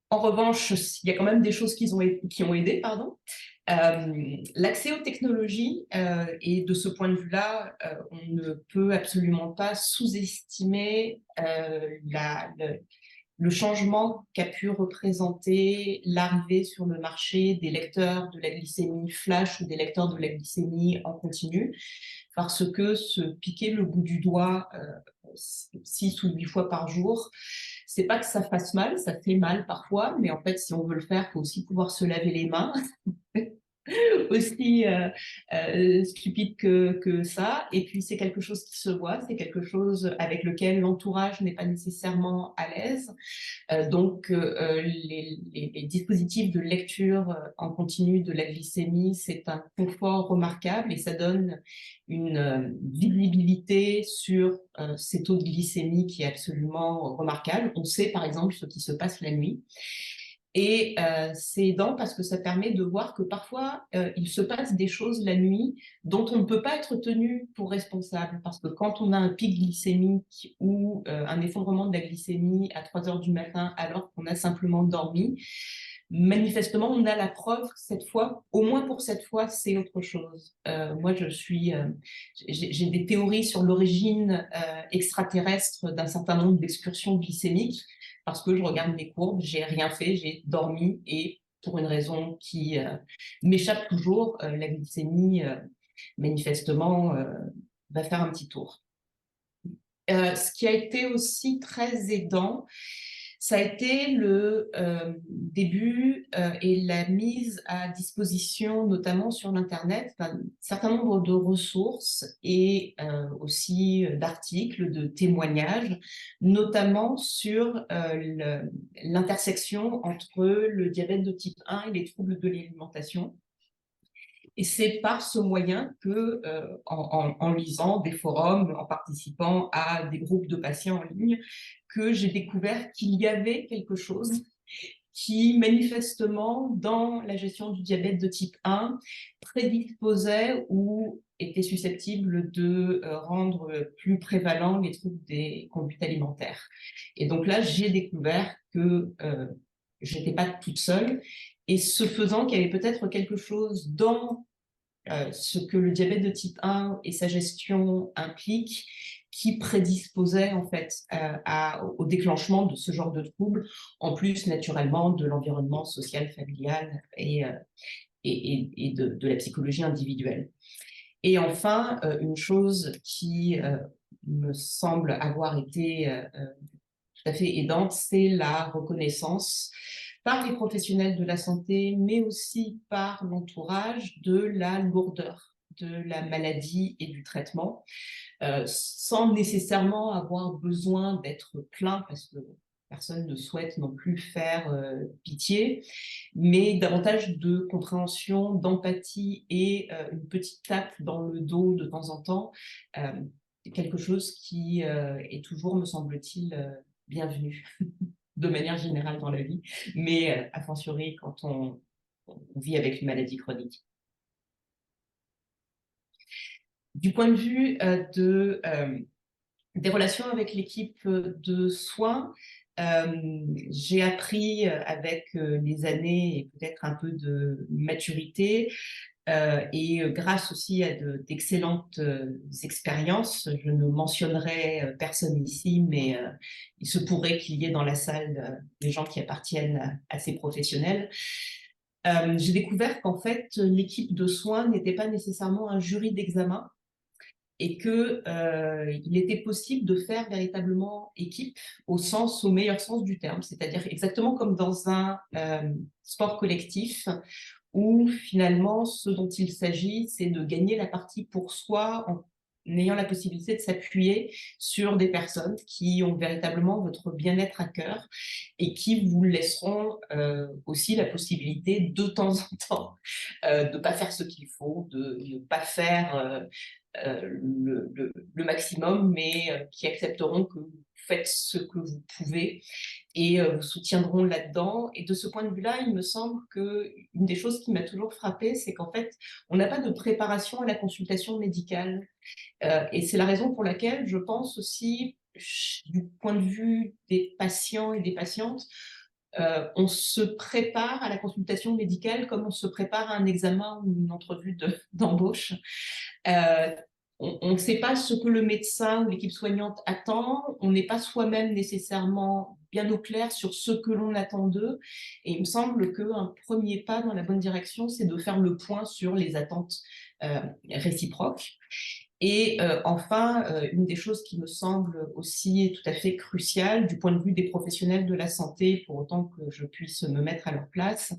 En revanche, il y a quand même des choses qui ont aidé, pardon. L'accès aux technologies, et de ce point de vue-là, on ne peut absolument pas sous-estimer le changement qu'a pu représenter l'arrivée sur le marché des lecteurs de la glycémie flash ou des lecteurs de la glycémie en continu, parce que se piquer le bout du doigt 6 ou 8 fois par jour, c'est pas que ça fasse mal, ça fait mal parfois, mais en fait, si on veut le faire, il faut aussi pouvoir se laver les mains. Aussi stupide que ça. Et puis, c'est quelque chose qui se voit, c'est quelque chose avec lequel l'entourage n'est pas nécessairement à l'aise. Donc, les dispositifs de lecture en continu de la glycémie, c'est un confort remarquable et ça donne une visibilité sur ces taux de glycémie qui est absolument remarquable. On sait, par exemple, ce qui se passe la nuit. Et c'est aidant parce que ça permet de voir que parfois, il se passe des choses la nuit dont on ne peut pas être tenu pour responsable. Parce que quand on a un pic glycémique ou un effondrement de la glycémie à 3 heures du matin alors qu'on a simplement dormi, manifestement, on a la preuve que cette fois, au moins pour cette fois, c'est autre chose. Moi, j'ai des théories sur l'origine extraterrestre d'un certain nombre d'excursions glycémiques, parce que je regarde mes courbes, j'ai rien fait, j'ai dormi et pour une raison qui m'échappe toujours, la glycémie, manifestement, va faire un petit tour. Ce qui a été aussi très aidant, ça a été le début et la mise à disposition, notamment sur l'Internet, d'un certain nombre de ressources et aussi d'articles, de témoignages, notamment sur l'intersection entre le diabète de type 1 et les troubles de l'alimentation. Et c'est par ce moyen que, en lisant des forums, en participant à des groupes de patients en ligne, que j'ai découvert qu'il y avait quelque chose qui, manifestement, dans la gestion du diabète de type 1, prédisposait ou était susceptible de rendre plus prévalents les troubles des conduites alimentaires. Et donc là, j'ai découvert que je n'étais pas toute seule, et ce faisant qu'il y avait peut-être quelque chose dans ce que le diabète de type 1 et sa gestion impliquent qui prédisposait en fait au déclenchement de ce genre de troubles, en plus naturellement de l'environnement social, familial et de la psychologie individuelle. Et enfin, une chose qui me semble avoir été tout à fait aidante, c'est la reconnaissance par les professionnels de la santé, mais aussi par l'entourage, de la lourdeur de la maladie et du traitement, sans nécessairement avoir besoin d'être plaint, parce que personne ne souhaite non plus faire pitié, mais davantage de compréhension, d'empathie et une petite tape dans le dos de temps en temps, quelque chose qui est toujours, me semble-t-il, bienvenu de manière générale dans la vie, mais a fortiori quand on vit avec une maladie chronique. Du point de vue des relations avec l'équipe de soins, j'ai appris avec les années et peut-être un peu de maturité, et grâce aussi à d'excellentes expériences. Je ne mentionnerai personne ici, mais il se pourrait qu'il y ait dans la salle des gens qui appartiennent à ces professionnels. J'ai découvert qu'en fait, l'équipe de soins n'était pas nécessairement un jury d'examen, et qu'il était possible de faire véritablement équipe au meilleur sens du terme, c'est-à-dire exactement comme dans un sport collectif, où finalement ce dont il s'agit, c'est de gagner la partie pour soi en ayant la possibilité de s'appuyer sur des personnes qui ont véritablement votre bien-être à cœur et qui vous laisseront aussi la possibilité de temps en temps de ne pas faire ce qu'il faut, de ne pas faire le maximum, mais qui accepteront que vous faites ce que vous pouvez et vous soutiendront là-dedans. Et de ce point de vue-là, il me semble qu'une des choses qui m'a toujours frappée, c'est qu'en fait, on n'a pas de préparation à la consultation médicale. Et c'est la raison pour laquelle je pense aussi, du point de vue des patients et des patientes, on se prépare à la consultation médicale comme on se prépare à un examen ou une entrevue d'embauche. On ne sait pas ce que le médecin ou l'équipe soignante attend, on n'est pas soi-même nécessairement bien au clair sur ce que l'on attend d'eux, et il me semble qu'un premier pas dans la bonne direction, c'est de faire le point sur les attentes réciproques. Et enfin, une des choses qui me semble aussi tout à fait cruciale du point de vue des professionnels de la santé, pour autant que je puisse me mettre à leur place,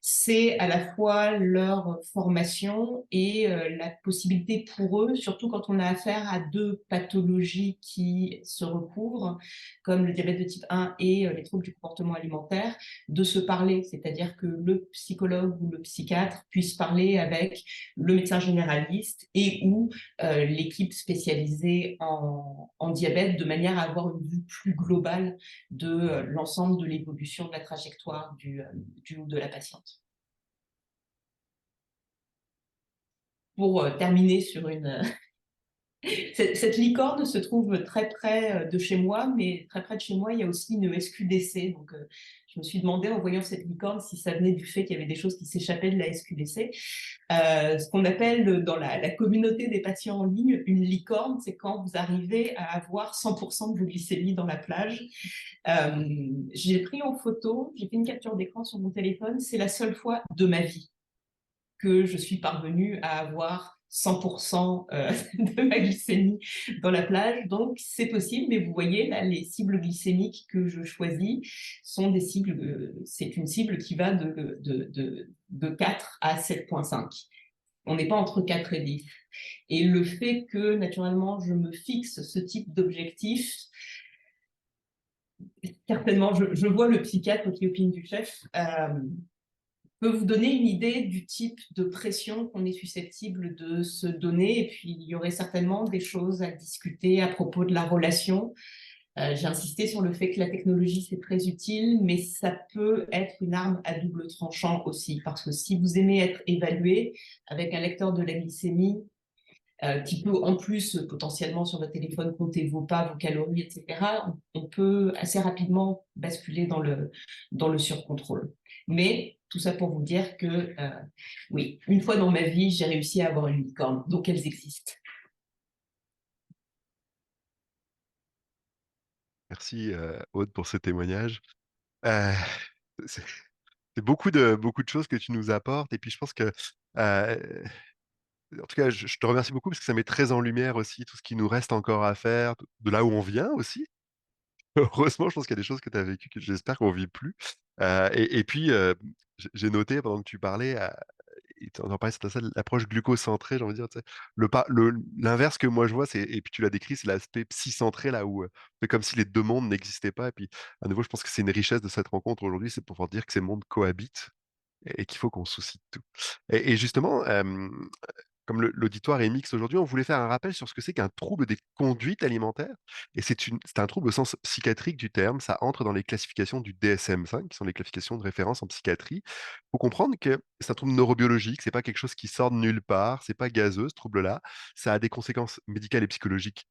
c'est à la fois leur formation et la possibilité pour eux, surtout quand on a affaire à deux pathologies qui se recouvrent, comme le diabète de type 1 et les troubles du comportement alimentaire, de se parler, c'est-à-dire que le psychologue ou le psychiatre puisse parler avec le médecin généraliste et ou l'équipe spécialisée en diabète, de manière à avoir une vue plus globale de l'ensemble de l'évolution de la trajectoire du ou de la patiente. Pour terminer sur une... Cette licorne se trouve très près de chez moi, mais très près de chez moi, il y a aussi une SQDC. Donc, je me suis demandé, en voyant cette licorne, si ça venait du fait qu'il y avait des choses qui s'échappaient de la SQDC. Ce qu'on appelle dans la communauté des patients en ligne, une licorne, c'est quand vous arrivez à avoir 100% de vos glycémies dans la plage. J'ai pris en photo, j'ai fait une capture d'écran sur mon téléphone. C'est la seule fois de ma vie que je suis parvenue à avoir 100% de ma glycémie dans la plage. Donc, c'est possible, mais vous voyez, là, les cibles glycémiques que je choisis sont des cibles, c'est une cible qui va de 4 à 7,5. On n'est pas entre 4 et 10. Et le fait que, naturellement, je me fixe ce type d'objectif, certainement, je vois le psychiatre qui opine du chef, peut vous donner une idée du type de pression qu'on est susceptible de se donner. Et puis, il y aurait certainement des choses à discuter à propos de la relation. J'ai insisté sur le fait que la technologie, c'est très utile, mais ça peut être une arme à double tranchant aussi. Parce que si vous aimez être évalué avec un lecteur de la glycémie, qui peut en plus potentiellement sur votre téléphone compter vos pas, vos calories, etc., on peut assez rapidement basculer dans le surcontrôle. Mais tout ça pour vous dire que oui, une fois dans ma vie, j'ai réussi à avoir une licorne, donc elles existent. Merci Aude pour ce témoignage. Euh, c'est c'est beaucoup de choses que tu nous apportes. Et puis je pense que, en tout cas, je te remercie beaucoup parce que ça met très en lumière aussi tout ce qui nous reste encore à faire, de là où on vient aussi. Heureusement, je pense qu'il y a des choses que tu as vécues que j'espère qu'on ne vit plus. Et puis, j'ai noté pendant que tu parlais, et tu en parlais, c'était ça, l'approche glucocentrée, j'ai envie de dire, tu sais, l'inverse que moi je vois, et puis tu l'as décrit, c'est l'aspect psycentré, là où c'est comme si les deux mondes n'existaient pas. Et puis, à nouveau, je pense que c'est une richesse de cette rencontre aujourd'hui, c'est pour pouvoir dire que ces mondes cohabitent et qu'il faut qu'on se soucie de tout. Et justement, comme l'auditoire est mixte aujourd'hui, on voulait faire un rappel sur ce que c'est qu'un trouble des conduites alimentaires. Et c'est un trouble au sens psychiatrique du terme. Ça entre dans les classifications du DSM-5, qui sont les classifications de référence en psychiatrie. Il faut comprendre que c'est un trouble neurobiologique, c'est pas quelque chose qui sort de nulle part, c'est pas gazeux, ce trouble-là. Ça a des conséquences médicales et psychologiques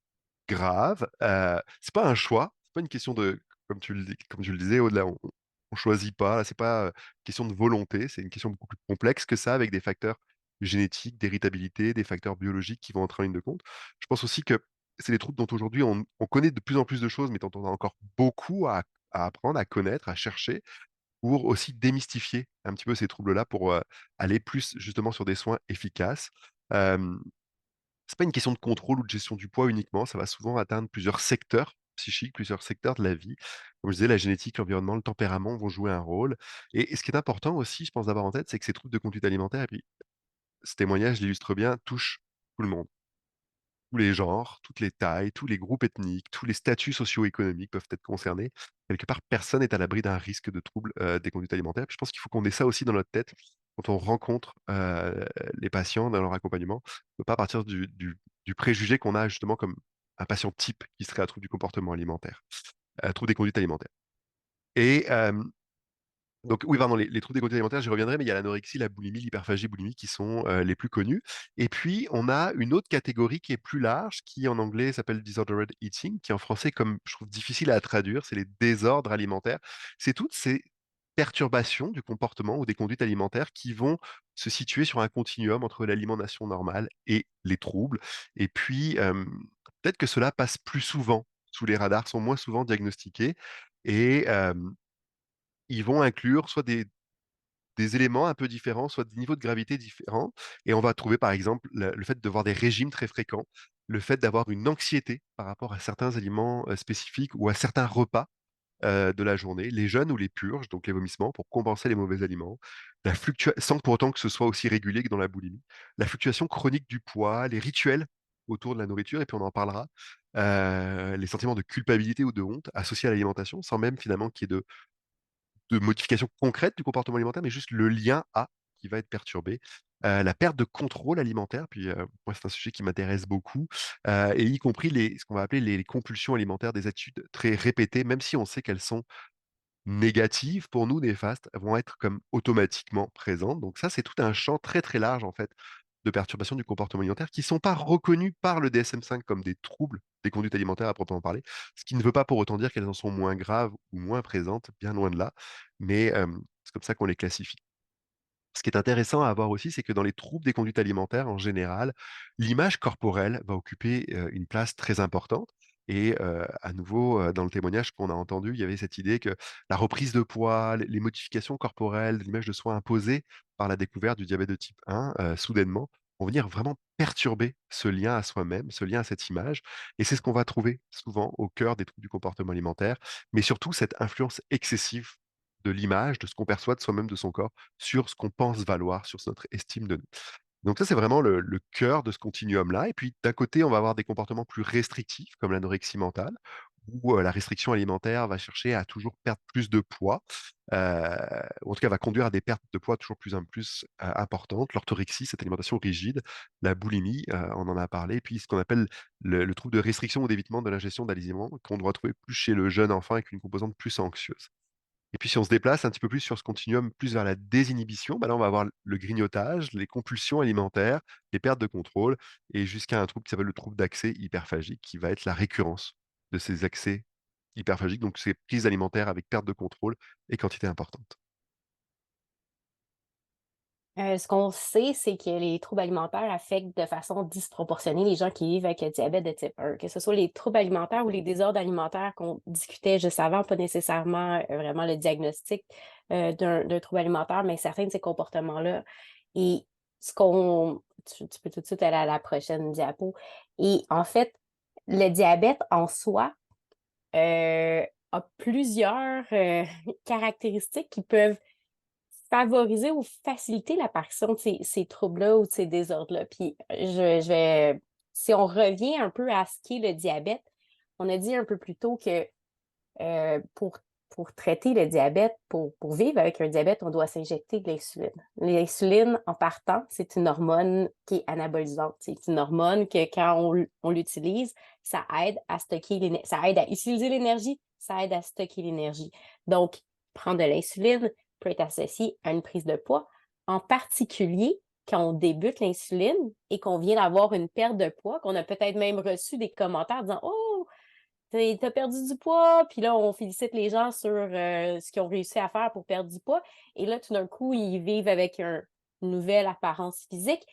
graves. C'est pas un choix, c'est pas une question de, comme tu le disais, au-delà, on choisit pas. Là, c'est pas une question de volonté, c'est une question beaucoup plus complexe que ça, avec des facteurs génétiques, d'héritabilité, des facteurs biologiques qui vont entrer en ligne de compte. Je pense aussi que c'est des troubles dont aujourd'hui on connaît de plus en plus de choses, mais dont on a encore beaucoup à apprendre, à connaître, à chercher, pour aussi démystifier un petit peu ces troubles-là, pour aller plus justement sur des soins efficaces. Euh, c'est pas une question de contrôle ou de gestion du poids uniquement, ça va souvent atteindre plusieurs secteurs psychiques, plusieurs secteurs de la vie. Comme je disais, la génétique, l'environnement, le tempérament vont jouer un rôle. Et ce qui est important aussi, je pense d'avoir en tête, c'est que ces troubles de conduite alimentaire, et puis ce témoignage l'illustre bien, touchent tout le monde. Tous les genres, toutes les tailles, tous les groupes ethniques, tous les statuts socio-économiques peuvent être concernés. Quelque part, personne n'est à l'abri d'un risque de trouble des conduites alimentaires. Puis je pense qu'il faut qu'on ait ça aussi dans notre tête quand on rencontre les patients dans leur accompagnement. On ne peut pas partir du préjugé qu'on a justement comme un patient type qui serait à trouble du comportement alimentaire, à trouble des conduites alimentaires. Et donc oui, pardon, les troubles des conduites alimentaires, j'y reviendrai, mais il y a l'anorexie, la boulimie, l'hyperphagie, boulimie qui sont les plus connus. Et puis, on a une autre catégorie qui est plus large, qui en anglais s'appelle disordered eating, qui en français, comme je trouve difficile à traduire, c'est les désordres alimentaires. C'est toutes ces perturbations du comportement ou des conduites alimentaires qui vont se situer sur un continuum entre l'alimentation normale et les troubles. Et puis, peut-être que cela passe plus souvent sous les radars, sont moins souvent diagnostiqués. Et ils vont inclure soit des éléments un peu différents, soit des niveaux de gravité différents. Et on va trouver par exemple le fait de voir des régimes très fréquents, le fait d'avoir une anxiété par rapport à certains aliments spécifiques ou à certains repas de la journée, les jeûnes ou les purges, donc les vomissements pour compenser les mauvais aliments, sans pour autant que ce soit aussi régulier que dans la boulimie, la fluctuation chronique du poids, les rituels autour de la nourriture, et puis on en parlera, les sentiments de culpabilité ou de honte associés à l'alimentation, sans même finalement qu'il y ait de modification concrète du comportement alimentaire, mais juste le lien à qui va être perturbé. La perte de contrôle alimentaire, puis moi c'est un sujet qui m'intéresse beaucoup, et y compris ce qu'on va appeler les compulsions alimentaires, des attitudes très répétées, même si on sait qu'elles sont négatives pour nous, néfastes, vont être comme automatiquement présentes. Donc ça, c'est tout un champ très très large en fait de perturbations du comportement alimentaire qui ne sont pas reconnus par le DSM-5 comme des troubles des conduites alimentaires à proprement parler, ce qui ne veut pas pour autant dire qu'elles en sont moins graves ou moins présentes, bien loin de là, mais c'est comme ça qu'on les classifie. Ce qui est intéressant à voir aussi, c'est que dans les troubles des conduites alimentaires, en général, l'image corporelle va occuper une place très importante. Et à nouveau, dans le témoignage qu'on a entendu, il y avait cette idée que la reprise de poids, les modifications corporelles, l'image de soi imposée par la découverte du diabète de type 1, soudainement, vont venir vraiment perturber ce lien à soi-même, ce lien à cette image. Et c'est ce qu'on va trouver souvent au cœur des troubles du comportement alimentaire, mais surtout cette influence excessive de l'image, de ce qu'on perçoit de soi-même, de son corps, sur ce qu'on pense valoir, sur notre estime de nous. Donc ça, c'est vraiment le cœur de ce continuum-là. Et puis d'un côté, on va avoir des comportements plus restrictifs, comme l'anorexie mentale, où la restriction alimentaire va chercher à toujours perdre plus de poids, ou en tout cas va conduire à des pertes de poids toujours plus importantes. L'orthorexie, cette alimentation rigide, la boulimie, on en a parlé, et puis ce qu'on appelle le trouble de restriction ou d'évitement de l'ingestion d'aliments, qu'on doit trouver plus chez le jeune enfant avec une composante plus anxieuse. Et puis si on se déplace un petit peu plus sur ce continuum, plus vers la désinhibition, bah là on va avoir le grignotage, les compulsions alimentaires, les pertes de contrôle, et jusqu'à un trouble qui s'appelle le trouble d'accès hyperphagique, qui va être la récurrence de ces accès hyperphagiques, donc ces prises alimentaires avec perte de contrôle et quantité importante. Ce qu'on sait, c'est que les troubles alimentaires affectent de façon disproportionnée les gens qui vivent avec le diabète de type 1, que ce soit les troubles alimentaires ou les désordres alimentaires qu'on discutait juste avant, pas nécessairement vraiment le diagnostic d'un trouble alimentaire, mais certains de ces comportements-là. Et tu peux tout de suite aller à la prochaine diapo. Et en fait, le diabète en soi, a plusieurs caractéristiques qui peuvent favoriser ou faciliter l'apparition de ces troubles-là ou de ces désordres-là. Puis je vais, si on revient un peu à ce qu'est le diabète, on a dit un peu plus tôt que euh, pour, pour traiter le diabète, pour vivre avec un diabète, on doit s'injecter de l'insuline. L'insuline, en partant, c'est une hormone qui est anabolisante. C'est une hormone que quand on l'utilise, ça aide à stocker ça aide à utiliser l'énergie, ça aide à stocker l'énergie. Donc, prendre de l'insuline peut être associé à une prise de poids, en particulier quand on débute l'insuline et qu'on vient d'avoir une perte de poids, qu'on a peut-être même reçu des commentaires disant « Oh, t'as perdu du poids », puis là, on félicite les gens sur ce qu'ils ont réussi à faire pour perdre du poids. Et là, tout d'un coup, ils vivent avec une nouvelle apparence physique,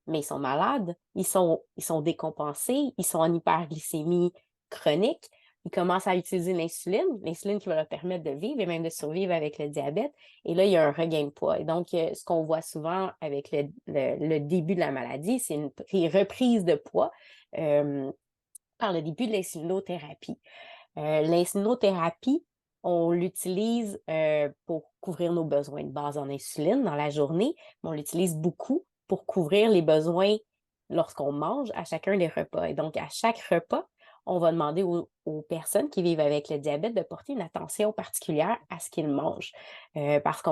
mais ils sont malades, ils sont décompensés, ils sont en hyperglycémie chronique. Ils commencent à utiliser l'insuline qui va leur permettre de vivre et même de survivre avec le diabète. Et là, il y a un regain de poids. Et donc, ce qu'on voit souvent avec le début de la maladie, c'est une reprise de poids. Par le début de l'insulinothérapie. L'insulinothérapie, on l'utilise pour couvrir nos besoins de base en insuline dans la journée, mais on l'utilise beaucoup pour couvrir les besoins lorsqu'on mange à chacun des repas. Et donc, à chaque repas, on va demander aux personnes qui vivent avec le diabète de porter une attention particulière à ce qu'ils mangent. Parce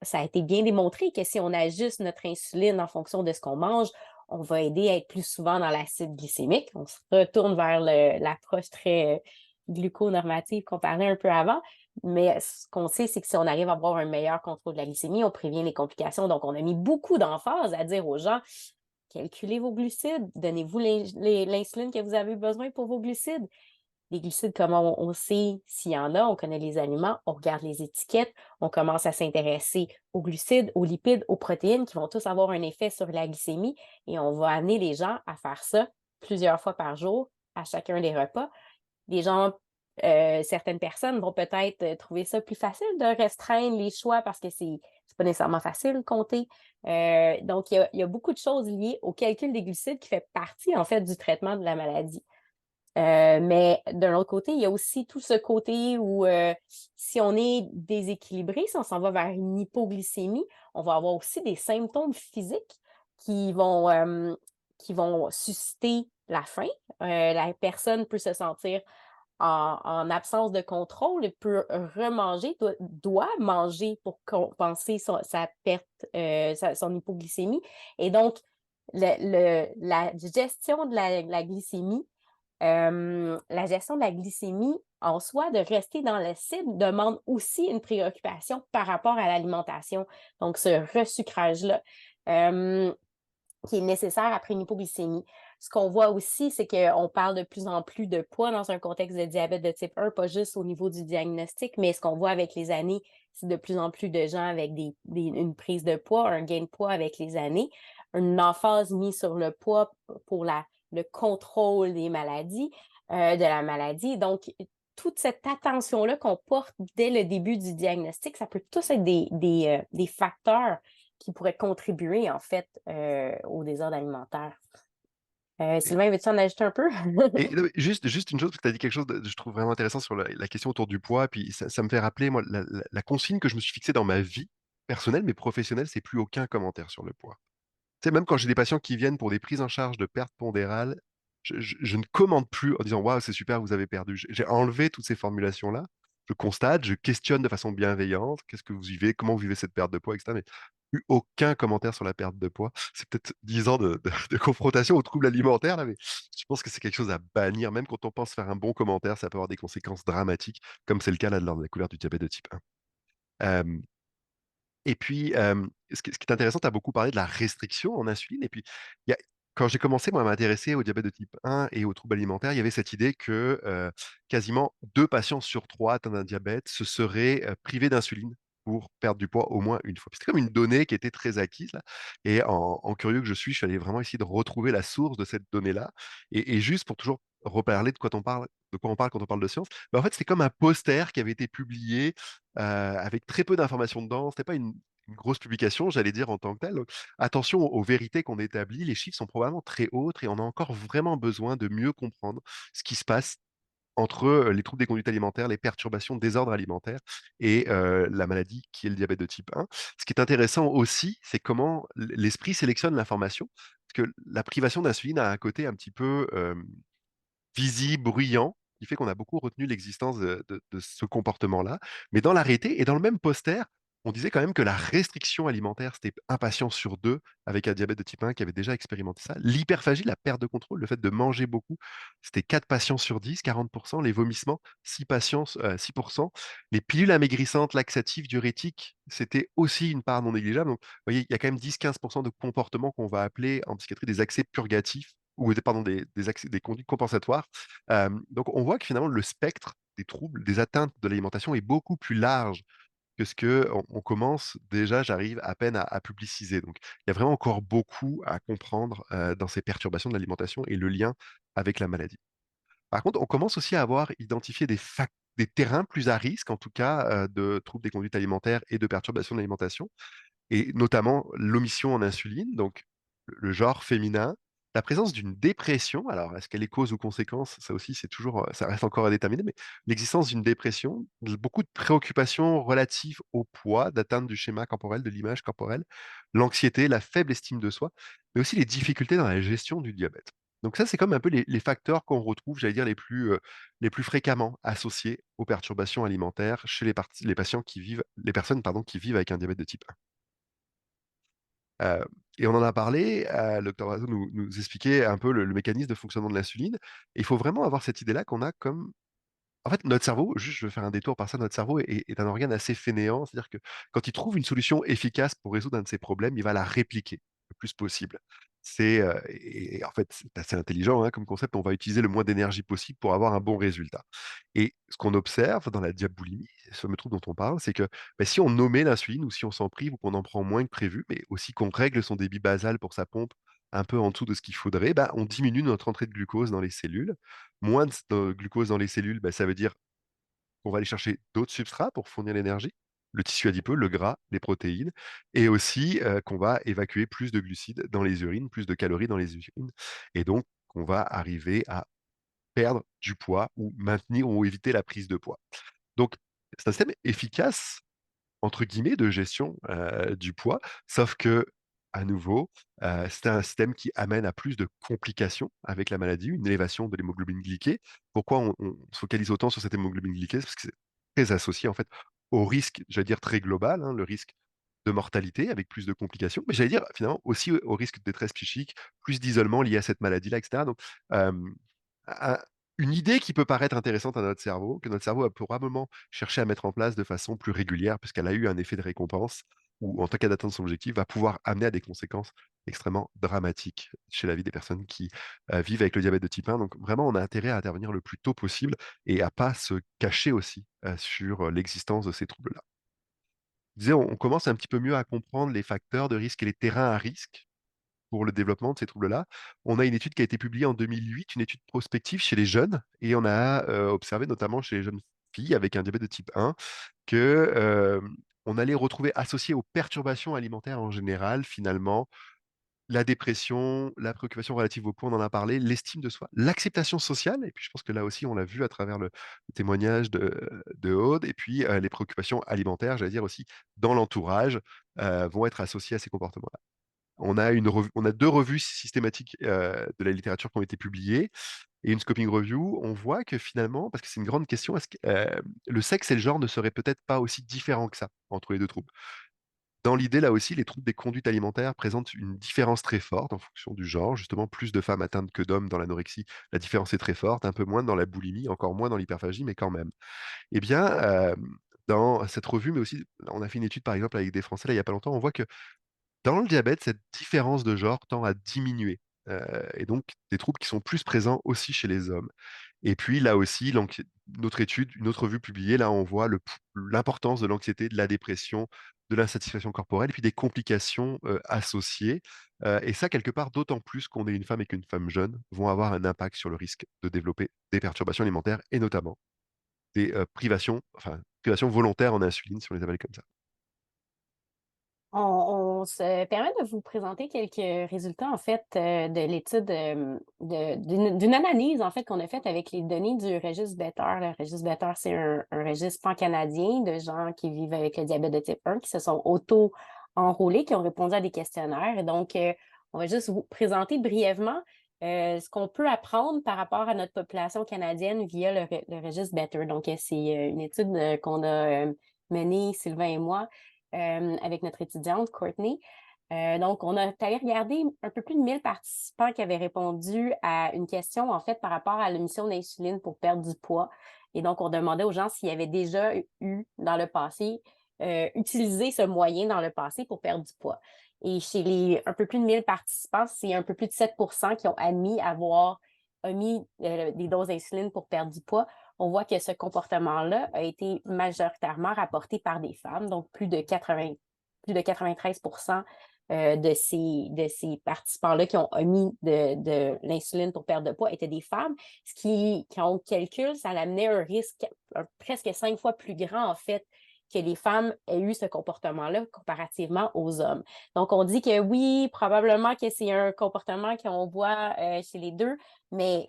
ça a été bien démontré que si on ajuste notre insuline en fonction de ce qu'on mange, on va aider à être plus souvent dans l'acide glycémique. On se retourne vers l'approche très gluconormative qu'on parlait un peu avant. Mais ce qu'on sait, c'est que si on arrive à avoir un meilleur contrôle de la glycémie, on prévient les complications. Donc, on a mis beaucoup d'emphase à dire aux gens, calculez vos glucides, donnez-vous l'insuline que vous avez besoin pour vos glucides. Les glucides, comment on sait s'il y en a, on connaît les aliments, on regarde les étiquettes, on commence à s'intéresser aux glucides, aux lipides, aux protéines qui vont tous avoir un effet sur la glycémie et on va amener les gens à faire ça plusieurs fois par jour à chacun des repas. Les gens, certaines personnes vont peut-être trouver ça plus facile de restreindre les choix parce que c'est pas nécessairement facile de compter. Donc, il y a beaucoup de choses liées au calcul des glucides qui fait partie, en fait, du traitement de la maladie. Mais d'un autre côté, il y a aussi tout ce côté où si on est déséquilibré, si on s'en va vers une hypoglycémie, on va avoir aussi des symptômes physiques qui vont susciter la faim. La personne peut se sentir en absence de contrôle et peut remanger, doit manger pour compenser sa perte, son hypoglycémie. Et donc, la gestion de la glycémie, la gestion de la glycémie en soi, de rester dans le cible, demande aussi une préoccupation par rapport à l'alimentation. Donc, ce resucrage-là qui est nécessaire après une hypoglycémie. Ce qu'on voit aussi, c'est qu'on parle de plus en plus de poids dans un contexte de diabète de type 1, pas juste au niveau du diagnostic, mais ce qu'on voit avec les années, c'est de plus en plus de gens avec une prise de poids, un gain de poids avec les années, une emphase mise sur le poids pour le contrôle des maladies, de la maladie. Donc, toute cette attention-là qu'on porte dès le début du diagnostic, ça peut tous être des facteurs qui pourraient contribuer, en fait, au désordre alimentaire. Sylvain, veux-tu en ajouter un peu? Et non, mais juste une chose, parce que tu as dit quelque chose je trouve vraiment intéressant sur la question autour du poids, puis ça me fait rappeler, moi, la consigne que je me suis fixée dans ma vie personnelle, mais professionnelle, c'est plus aucun commentaire sur le poids. Tu sais, même quand j'ai des patients qui viennent pour des prises en charge de perte pondérale, je ne commente plus en disant waouh, c'est super, vous avez perdu. J'ai enlevé toutes ces formulations-là. Je constate, je questionne de façon bienveillante, qu'est-ce que vous vivez, comment vous vivez cette perte de poids, etc. Mais plus aucun commentaire sur la perte de poids. C'est peut-être 10 ans de confrontation aux troubles alimentaires, là, mais je pense que c'est quelque chose à bannir. Même quand on pense faire un bon commentaire, ça peut avoir des conséquences dramatiques, comme c'est le cas là lors de la découverte du diabète de type 1. Et puis, ce qui est intéressant, tu as beaucoup parlé de la restriction en insuline. Et puis, il y a quand j'ai commencé, moi, à m'intéresser au diabète de type 1 et aux troubles alimentaires, il y avait cette idée que, quasiment 2 patients sur 3 atteints d'un diabète se seraient, privés d'insuline pour perdre du poids au moins une fois. C'était comme une donnée qui était très acquise là et en curieux que je suis allé vraiment essayer de retrouver la source de cette donnée-là et juste pour toujours reparler de quoi on parle quand on parle de science, bah, en fait, c'était comme un poster qui avait été publié, avec très peu d'informations dedans. C'était pas une grosse publication, j'allais dire, en tant que telle. Donc, attention aux vérités qu'on établit. Les chiffres sont probablement très hauts et on a encore vraiment besoin de mieux comprendre ce qui se passe entre les troubles des conduites alimentaires, les perturbations, désordres alimentaires et la maladie qui est le diabète de type 1. Ce qui est intéressant aussi, c'est comment l'esprit sélectionne l'information, parce que la privation d'insuline a un côté un petit peu visible, bruyant, qui fait qu'on a beaucoup retenu l'existence de ce comportement-là. Mais dans l'arrêté et dans le même poster, on disait quand même que la restriction alimentaire, c'était un patient sur deux avec un diabète de type 1 qui avait déjà expérimenté ça. L'hyperphagie, la perte de contrôle, le fait de manger beaucoup, c'était 4 patients sur 10, 40%. Les vomissements, 6 patients, 6%. Les pilules amaigrissantes, laxatives, diurétiques, c'était aussi une part non négligeable. Donc, vous voyez, il y a quand même 10-15% de comportements qu'on va appeler en psychiatrie des accès purgatifs ou pardon, des conduites compensatoires. Donc, on voit que finalement, le spectre des troubles, des atteintes de l'alimentation est beaucoup plus large que ce que on commence déjà, j'arrive à peine à publiciser. Donc, il y a vraiment encore beaucoup à comprendre dans ces perturbations de l'alimentation et le lien avec la maladie. Par contre, on commence aussi à avoir identifié des terrains plus à risque, en tout cas, de troubles des conduites alimentaires et de perturbations de l'alimentation et notamment l'omission en insuline, donc le genre féminin, la présence d'une dépression. Alors, est-ce qu'elle est cause ou conséquence? Ça aussi, c'est toujours, ça reste encore à déterminer, mais l'existence d'une dépression, beaucoup de préoccupations relatives au poids, d'atteinte du schéma corporel, de l'image corporelle, l'anxiété, la faible estime de soi, mais aussi les difficultés dans la gestion du diabète. Donc ça, c'est comme un peu les facteurs qu'on retrouve, j'allais dire, les plus fréquemment associés aux perturbations alimentaires chez les patients qui vivent, les personnes, pardon, qui vivent avec un diabète de type 1. Et on en a parlé, le docteur Brazo nous expliquait un peu le mécanisme de fonctionnement de l'insuline. Et il faut vraiment avoir cette idée-là qu'on a comme en fait, notre cerveau, juste je vais faire un détour par ça, notre cerveau est un organe assez fainéant. C'est-à-dire que quand il trouve une solution efficace pour résoudre un de ses problèmes, il va la répliquer le plus possible. Et en fait, c'est assez intelligent, hein, comme concept. On va utiliser le moins d'énergie possible pour avoir un bon résultat. Et ce qu'on observe dans la diaboulimie, ce fameux trouble dont on parle, c'est que bah, si on nommait l'insuline ou si on s'en prive ou qu'on en prend moins que prévu, mais aussi qu'on règle son débit basal pour sa pompe un peu en dessous de ce qu'il faudrait, bah, on diminue notre entrée de glucose dans les cellules. Moins de glucose dans les cellules, bah, ça veut dire qu'on va aller chercher d'autres substrats pour fournir l'énergie, le tissu adipeux, le gras, les protéines, et aussi qu'on va évacuer plus de glucides dans les urines, plus de calories dans les urines, et donc qu'on va arriver à perdre du poids ou maintenir ou éviter la prise de poids. Donc, c'est un système efficace entre guillemets, de gestion, du poids. Sauf que, à nouveau, c'est un système qui amène à plus de complications avec la maladie, une élévation de l'hémoglobine glyquée. Pourquoi on se focalise autant sur cette hémoglobine glyquée? Parce que c'est très associé, en fait, au risque, j'allais dire très global, hein, le risque de mortalité avec plus de complications, mais j'allais dire finalement aussi au risque de détresse psychique, plus d'isolement lié à cette maladie-là, et cetera. Donc, hem, un une idée qui peut paraître intéressante à notre cerveau, que notre cerveau va probablement chercher à mettre en place de façon plus régulière, puisqu'elle a eu un effet de récompense ou en tout cas d'atteindre son objectif, va pouvoir amener à des conséquences extrêmement dramatiques chez la vie des personnes qui, vivent avec le diabète de type 1. Donc vraiment, on a intérêt à intervenir le plus tôt possible et à pas se cacher aussi, sur, l'existence de ces troubles-là. Je disais, on commence un petit peu mieux à comprendre les facteurs de risque et les terrains à risque pour le développement de ces troubles-là. On a une étude qui a été publiée en 2008, une étude prospective chez les jeunes, et on a observé notamment chez les jeunes filles avec un diabète de type 1 que on allait retrouver associé aux perturbations alimentaires en général, finalement, la dépression, la préoccupation relative au poids, on en a parlé, l'estime de soi, l'acceptation sociale, et puis je pense que là aussi, on l'a vu à travers le témoignage de Aude, et puis les préoccupations alimentaires, j'allais dire aussi, dans l'entourage, vont être associées à ces comportements-là. On a 2 revues systématiques, de la littérature qui ont été publiées et une scoping review. On voit que finalement, parce que c'est une grande question, est-ce que, le sexe et le genre ne seraient peut-être pas aussi différents que ça entre les 2 troubles? Dans l'idée, là aussi, les troubles des conduites alimentaires présentent une différence très forte en fonction du genre. Justement, plus de femmes atteintes que d'hommes dans l'anorexie, la différence est très forte, un peu moins dans la boulimie, encore moins dans l'hyperphagie, mais quand même. Eh bien, dans cette revue, mais aussi on a fait une étude, par exemple, avec des Français, là, il y a pas longtemps, on voit que dans le diabète, cette différence de genre tend à diminuer, et donc des troubles qui sont plus présents aussi chez les hommes. Et puis là aussi, une autre étude, une autre revue publiée, là, on voit l'importance de l'anxiété, de la dépression, de l'insatisfaction corporelle et puis des complications, associées, et ça, quelque part, d'autant plus qu'on est une femme et qu'une femme jeune vont avoir un impact sur le risque de développer des perturbations alimentaires et notamment des, privations volontaires en insuline, si on les appelle comme ça. On se permet de vous présenter quelques résultats, en fait, de l'étude, d'une analyse, en fait, qu'on a faite avec les données du registre Better. Le registre Better, c'est un registre pan-canadien de gens qui vivent avec le diabète de type 1, qui se sont auto-enrôlés, qui ont répondu à des questionnaires. Et donc, on va juste vous présenter brièvement ce qu'on peut apprendre par rapport à notre population canadienne via le registre Better. Donc, c'est une étude qu'on a menée, Sylvain et moi, avec notre étudiante Courtney. Donc, on a allé regarder un peu plus de 1000 participants qui avaient répondu à une question, en fait, par rapport à l'émission d'insuline pour perdre du poids. Et donc, on demandait aux gens s'ils avaient déjà eu, dans le passé, utilisé ce moyen dans le passé pour perdre du poids. Et chez les un peu plus de 1000 participants, c'est un peu plus de 7% qui ont admis avoir omis des doses d'insuline pour perdre du poids. On voit que ce comportement-là a été majoritairement rapporté par des femmes, donc plus de 93% de ces participants-là qui ont omis de l'insuline pour perdre de poids étaient des femmes, ce qui, quand on calcule, ça amenait un risque presque 5 fois plus grand, en fait, que les femmes aient eu ce comportement-là comparativement aux hommes. Donc, on dit que oui, probablement que c'est un comportement qu'on voit chez les deux, mais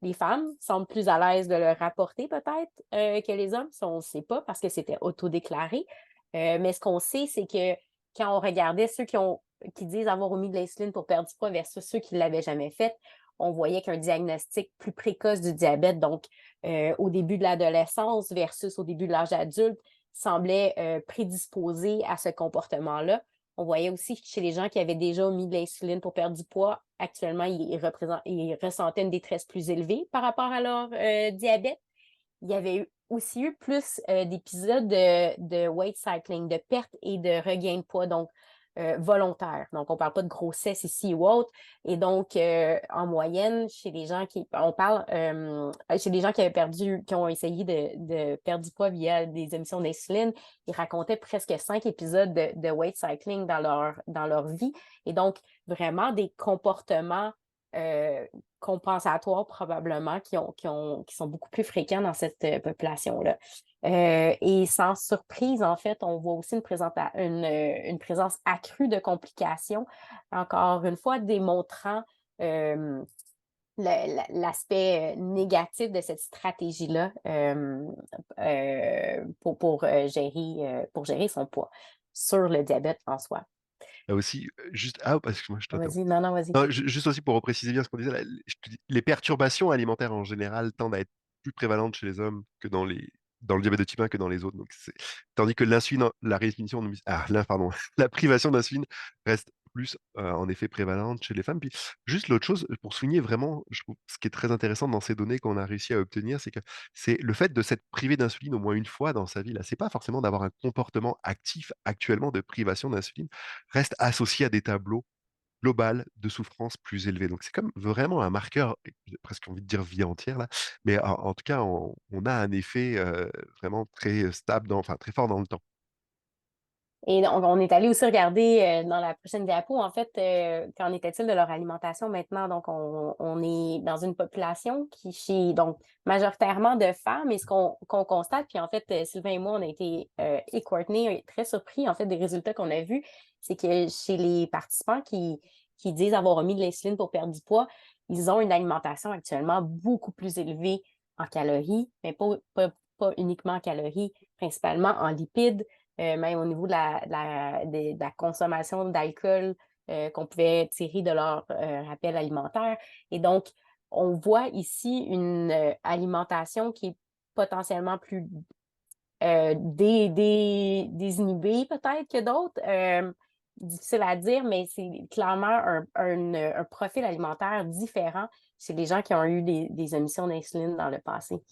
les femmes semblent plus à l'aise de le rapporter peut-être que les hommes, ça on ne sait pas parce que c'était autodéclaré. Mais ce qu'on sait, c'est que quand on regardait ceux qui disent avoir omis de l'insuline pour perdre du poids versus ceux qui ne l'avaient jamais fait, on voyait qu'un diagnostic plus précoce du diabète, donc au début de l'adolescence versus au début de l'âge adulte, semblait prédisposé à ce comportement-là. On voyait aussi que chez les gens qui avaient déjà mis de l'insuline pour perdre du poids, actuellement, ils ressentaient une détresse plus élevée par rapport à leur diabète. Il y avait aussi eu plus d'épisodes de weight cycling, de perte et de regain de poids, donc volontaire. Donc, on ne parle pas de grossesse ici ou autre. Et donc, en moyenne, chez les gens chez les gens qui ont essayé de perdre du poids via des émissions d'insuline, ils racontaient presque 5 épisodes de weight cycling dans leur vie. Et donc, vraiment des comportements compensatoires probablement qui sont beaucoup plus fréquents dans cette population-là. Et sans surprise, en fait, on voit aussi une présence accrue de complications, encore une fois démontrant l'aspect négatif de cette stratégie-là pour gérer son poids sur le diabète en soi. Là aussi, juste parce que moi je t'interromps. Vas-y, non, vas-y. Non, juste aussi pour repréciser bien ce qu'on disait, là, je te dis, les perturbations alimentaires en général tendent à être plus prévalentes chez les hommes que dans le diabète de type 1 que dans les autres. Tandis que l'insuline, pardon, la privation d'insuline reste plus en effet prévalente chez les femmes. Puis juste l'autre chose, pour souligner vraiment, je trouve, ce qui est très intéressant dans ces données qu'on a réussi à obtenir, c'est que c'est le fait de s'être privé d'insuline au moins une fois dans sa vie. Là, c'est pas forcément d'avoir un comportement actif actuellement de privation d'insuline, reste associé à des tableaux global de souffrance plus élevé. Donc c'est comme vraiment un marqueur, j'ai presque envie de dire vie entière là, mais en tout cas, on a un effet vraiment très stable, enfin très fort dans le temps. Et on est allé aussi regarder dans la prochaine diapo, en fait, qu'en était-il de leur alimentation maintenant. Donc, on est dans une population donc majoritairement de femmes. Et ce qu'on constate, puis en fait, Sylvain et moi, on a été, et Courtney, très surpris, en fait, des résultats qu'on a vus, c'est que chez les participants qui disent avoir remis de l'insuline pour perdre du poids, ils ont une alimentation actuellement beaucoup plus élevée en calories, mais pas uniquement en calories, principalement en lipides, même au niveau de la consommation d'alcool qu'on pouvait tirer de leur rappel alimentaire. Et donc, on voit ici une alimentation qui est potentiellement plus désinhibée peut-être que d'autres. Difficile à dire, mais c'est clairement un profil alimentaire différent chez les gens qui ont eu des émissions d'insuline dans le passé.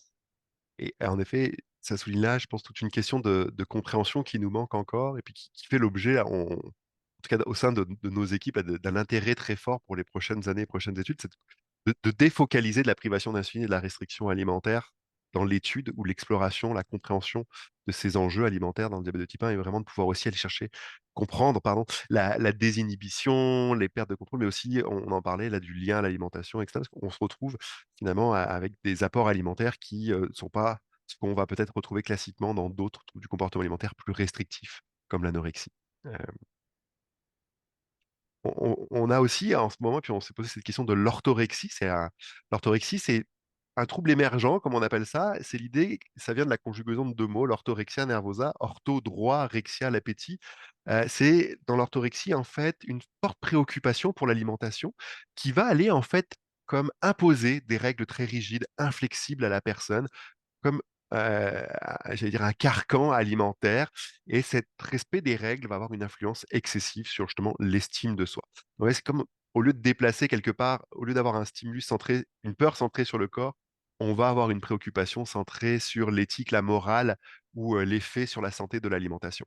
Et en effet, ça souligne là, je pense, toute une question de compréhension qui nous manque encore et puis qui fait l'objet, là, en tout cas au sein de nos équipes, là, d'un intérêt très fort pour les prochaines années, prochaines études, c'est de défocaliser de la privation d'insuline et de la restriction alimentaire dans l'étude ou l'exploration, la compréhension de ces enjeux alimentaires dans le diabète de type 1 et vraiment de pouvoir aussi aller chercher, comprendre, pardon, la désinhibition, les pertes de contrôle, mais aussi, on en parlait là du lien à l'alimentation, etc. Parce qu'on se retrouve finalement avec des apports alimentaires qui ne sont pas ce qu'on va peut-être retrouver classiquement dans d'autres troubles du comportement alimentaire plus restrictifs, comme l'anorexie. On a aussi en ce moment, puis on s'est posé cette question de l'orthorexie. L'orthorexie, c'est un trouble émergent, comme on appelle ça. C'est l'idée, ça vient de la conjugaison de deux mots, l'orthorexia nervosa, ortho droit, rexia l'appétit. C'est dans l'orthorexie en fait une forte préoccupation pour l'alimentation qui va aller en fait comme imposer des règles très rigides, inflexibles à la personne comme, j'allais dire un carcan alimentaire et cet respect des règles va avoir une influence excessive sur justement l'estime de soi. Ouais, c'est comme au lieu de déplacer quelque part, au lieu d'avoir un stimulus centré, une peur centrée sur le corps, on va avoir une préoccupation centrée sur l'éthique, la morale ou, l'effet sur la santé de l'alimentation.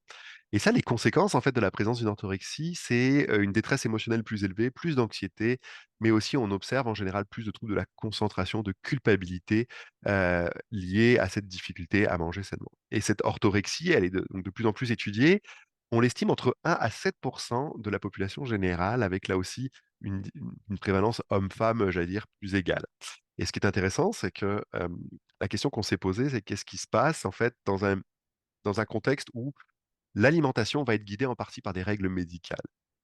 Et ça, les conséquences en fait de la présence d'une orthorexie, c'est, une détresse émotionnelle plus élevée, plus d'anxiété, mais aussi on observe en général plus de troubles de la concentration, de culpabilité, liées à cette difficulté à manger sainement. Et cette orthorexie, elle est donc de plus en plus étudiée. On l'estime entre 1 à 7 de la population générale, avec là aussi une prévalence homme-femme, j'allais dire, plus égale. Et ce qui est intéressant, c'est que la question qu'on s'est posée, c'est qu'est-ce qui se passe en fait dans un contexte où l'alimentation va être guidée en partie par des règles médicales.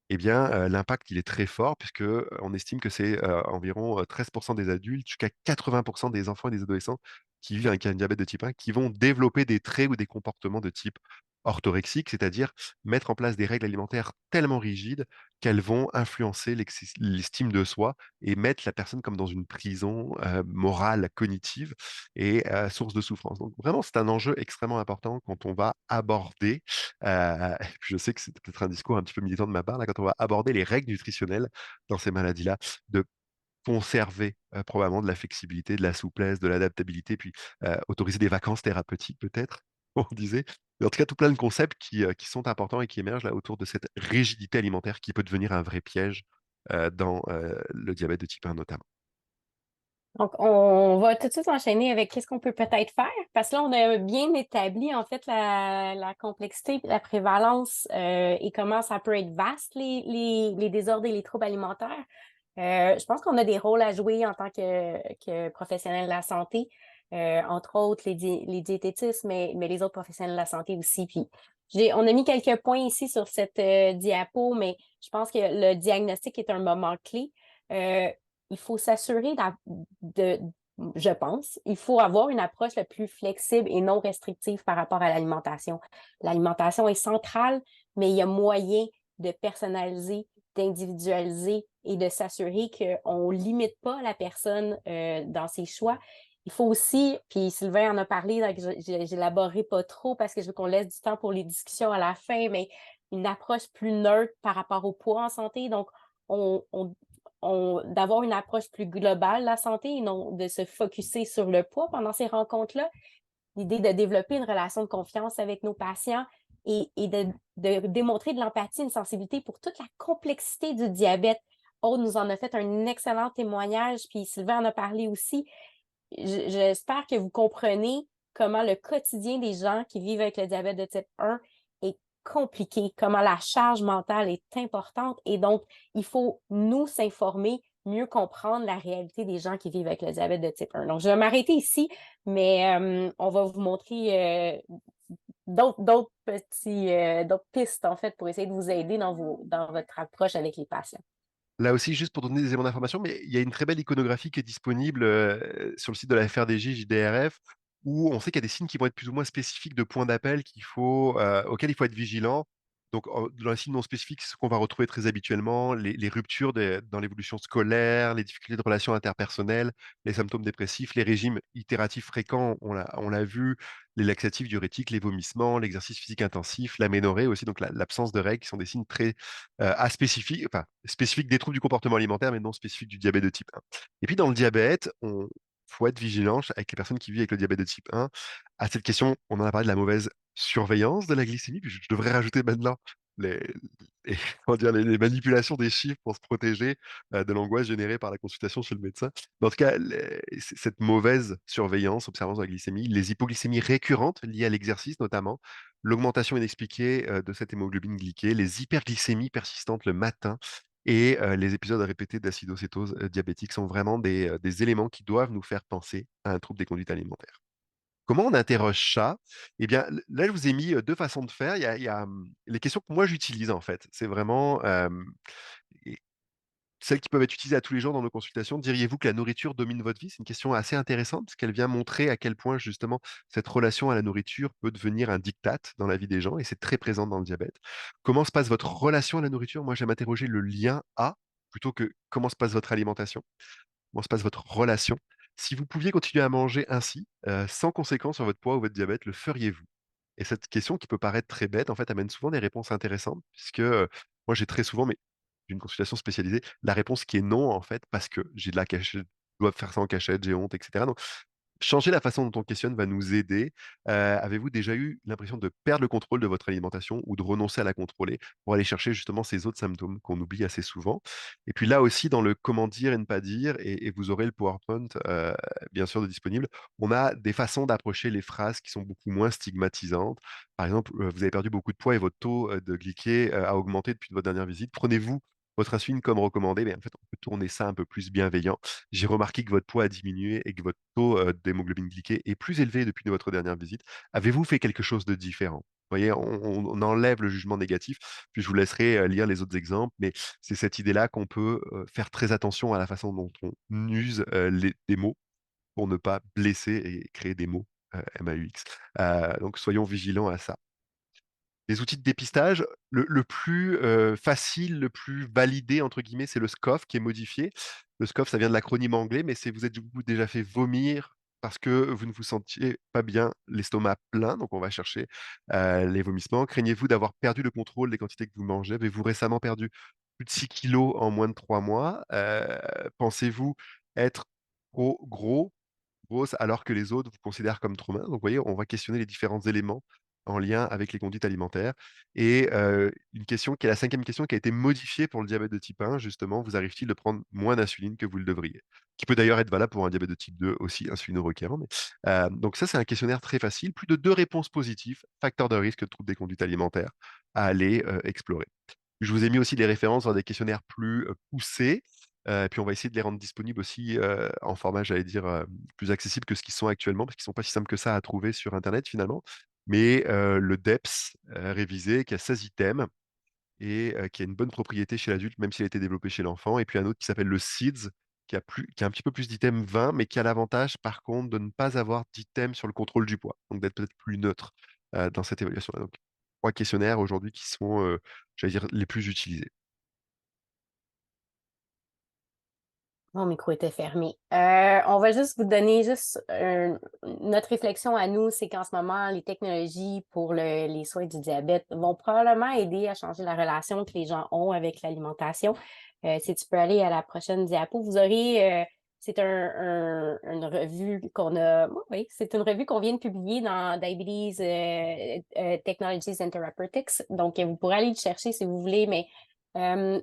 Eh bien, l'impact, il est très fort puisque, on estime que c'est, environ, 13 des adultes jusqu'à 80 des enfants et des adolescents qui vivent avec un diabète de type 1 qui vont développer des traits ou des comportements de type orthorexique, c'est-à-dire mettre en place des règles alimentaires tellement rigides qu'elles vont influencer l'estime de soi et mettre la personne comme dans une prison, morale, cognitive et source de souffrance. Donc vraiment, c'est un enjeu extrêmement important quand on va aborder, et puis je sais que c'est peut-être un discours un petit peu militant de ma part, là, quand on va aborder les règles nutritionnelles dans ces maladies-là, de conserver, probablement de la flexibilité, de la souplesse, de l'adaptabilité, puis, autoriser des vacances thérapeutiques peut-être, on disait. Mais en tout cas, tout plein de concepts qui sont importants et qui émergent là autour de cette rigidité alimentaire qui peut devenir un vrai piège, dans, le diabète de type 1 notamment. Donc, on va tout de suite enchaîner avec qu'est-ce qu'on peut peut-être faire, parce que là, on a bien établi en fait la complexité, la prévalence et comment ça peut être vaste, les désordres et les troubles alimentaires. Je pense qu'on a des rôles à jouer en tant que professionnels de la santé, entre autres les diététistes, mais les autres professionnels de la santé aussi. Puis, on a mis quelques points ici sur cette diapo, mais je pense que le diagnostic est un moment clé. Euh, il faut s'assurer de, je pense, il faut avoir une approche la plus flexible et non restrictive par rapport à l'alimentation. L'alimentation est centrale, mais il y a moyen de personnaliser, d'individualiser et de s'assurer qu'on ne limite pas la personne dans ses choix. Il faut aussi, puis Sylvain en a parlé, donc j'élaborerai pas trop parce que je veux qu'on laisse du temps pour les discussions à la fin, mais une approche plus neutre par rapport au poids en santé. Donc, on, on, d'avoir une approche plus globale de la santé et non de se focusser sur le poids pendant ces rencontres-là. L'idée de développer une relation de confiance avec nos patients et de démontrer de l'empathie, une sensibilité pour toute la complexité du diabète. Aude nous en a fait un excellent témoignage, puis Sylvain en a parlé aussi. J'espère que vous comprenez comment le quotidien des gens qui vivent avec le diabète de type 1 est compliqué, comment la charge mentale est importante et donc il faut nous s'informer, mieux comprendre la réalité des gens qui vivent avec le diabète de type 1. Donc, je vais m'arrêter ici, mais on va vous montrer d'autres pistes en fait pour essayer de vous aider dans votre approche avec les patients. Là aussi, juste pour donner des éléments d'information, mais il y a une très belle iconographie qui est disponible sur le site de la FRDJ JDRF, où on sait qu'il y a des signes qui vont être plus ou moins spécifiques de points d'appel auxquels il faut être vigilant. Donc, dans les signes non spécifiques, ce qu'on va retrouver très habituellement, les ruptures dans l'évolution scolaire, les difficultés de relations interpersonnelles, les symptômes dépressifs, les régimes itératifs fréquents, on l'a vu, les laxatifs diurétiques, les vomissements, l'exercice physique intensif, l'aménorrhée aussi, donc l'absence de règles, qui sont des signes très aspécifiques, enfin, spécifiques des troubles du comportement alimentaire, mais non spécifiques du diabète de type 1. Et puis dans le diabète, il faut être vigilant avec les personnes qui vivent avec le diabète de type 1 à cette question, on en a parlé de la mauvaise surveillance de la glycémie, puis je devrais rajouter maintenant les, les, comment dire, les manipulations des chiffres pour se protéger de l'angoisse générée par la consultation chez le médecin. Mais en tout cas, cette mauvaise surveillance, observance de la glycémie, les hypoglycémies récurrentes liées à l'exercice notamment, l'augmentation inexpliquée de cette hémoglobine glyquée, les hyperglycémies persistantes le matin et les épisodes répétés d'acidocétose diabétique sont vraiment des éléments qui doivent nous faire penser à un trouble des conduites alimentaires. Comment on interroge ça? Eh bien, là, je vous ai mis deux façons de faire. Les questions que moi j'utilise en fait. C'est vraiment et celles qui peuvent être utilisées à tous les jours dans nos consultations. Diriez-vous que la nourriture domine votre vie? C'est une question assez intéressante parce qu'elle vient montrer à quel point justement cette relation à la nourriture peut devenir un diktat dans la vie des gens et c'est très présent dans le diabète. Comment se passe votre relation à la nourriture? Moi, j'aime interroger le lien à plutôt que comment se passe votre alimentation. Comment se passe votre relation? Si vous pouviez continuer à manger ainsi, sans conséquence sur votre poids ou votre diabète, le feriez-vous? Et cette question qui peut paraître très bête, en fait, amène souvent des réponses intéressantes puisque, moi j'ai très souvent, mais d'une consultation spécialisée, la réponse qui est non, en fait, parce que j'ai de la cachette, je dois faire ça en cachette, j'ai honte et cetera. Donc changer la façon dont on questionne va nous aider. Avez-vous déjà eu l'impression de perdre le contrôle de votre alimentation ou de renoncer à la contrôler pour aller chercher justement ces autres symptômes qu'on oublie assez souvent? Et puis là aussi, dans le comment dire et ne pas dire, et vous aurez le PowerPoint bien sûr de disponible, on a des façons d'approcher les phrases qui sont beaucoup moins stigmatisantes. Par exemple, vous avez perdu beaucoup de poids et votre taux de glyquée a augmenté depuis votre dernière visite. Prenez-vous votre insuline comme recommandé, mais en fait, on peut tourner ça un peu plus bienveillant. J'ai remarqué que votre poids a diminué et que votre taux d'hémoglobine glyquée est plus élevé depuis votre dernière visite. Avez-vous fait quelque chose de différent? Vous voyez, on enlève le jugement négatif, puis je vous laisserai lire les autres exemples, mais c'est cette idée-là qu'on peut faire très attention à la façon dont on use des mots pour ne pas blesser et créer des mots MAUX. Donc soyons vigilants à ça. Les outils de dépistage, le plus facile, le plus validé, entre guillemets, c'est le SCOF qui est modifié. Le SCOF, ça vient de l'acronyme anglais, mais c'est vous êtes-vous déjà fait vomir parce que vous ne vous sentiez pas bien, l'estomac plein, donc on va chercher les vomissements. Craignez-vous d'avoir perdu le contrôle des quantités que vous mangez? Avez-vous récemment perdu plus de 6 kilos en moins de 3 mois? Pensez-vous être trop gros, grosse, alors que les autres vous considèrent comme trop mince? Donc vous voyez, on va questionner les différents éléments en lien avec les conduites alimentaires et une question qui est la 5e question qui a été modifiée pour le diabète de type 1 justement, vous arrive-t-il de prendre moins d'insuline que vous le devriez? Qui peut d'ailleurs être valable pour un diabète de type 2 aussi, insulino-requérant, mais donc ça, c'est un questionnaire très facile, plus de 2 réponses positives, facteur de risque de troubles des conduites alimentaires à aller, explorer. Je vous ai mis aussi des références dans des questionnaires plus, poussés, puis on va essayer de les rendre disponibles aussi, en format, j'allais dire, plus accessible que ce qu'ils sont actuellement, parce qu'ils sont pas si simples que ça à trouver sur internet finalement. Mais, le DEPS, révisé qui a 16 items et qui a une bonne propriété chez l'adulte, même s'il a été développé chez l'enfant et puis un autre qui s'appelle le SEEDS qui a un petit peu plus d'items 20, mais qui a l'avantage par contre de ne pas avoir d'items sur le contrôle du poids, donc d'être peut-être plus neutre, dans cette évaluation-là. Donc 3 questionnaires aujourd'hui qui sont, j'allais dire les plus utilisés. Mon micro était fermé. On va juste vous donner notre réflexion à nous, c'est qu'en ce moment, les technologies pour les soins du diabète vont probablement aider à changer la relation que les gens ont avec l'alimentation. Si tu peux aller à la prochaine diapo, vous aurez, c'est une revue c'est une revue qu'on vient de publier dans Diabetes Technologies and Therapeutics. Donc, vous pourrez aller le chercher si vous voulez, mais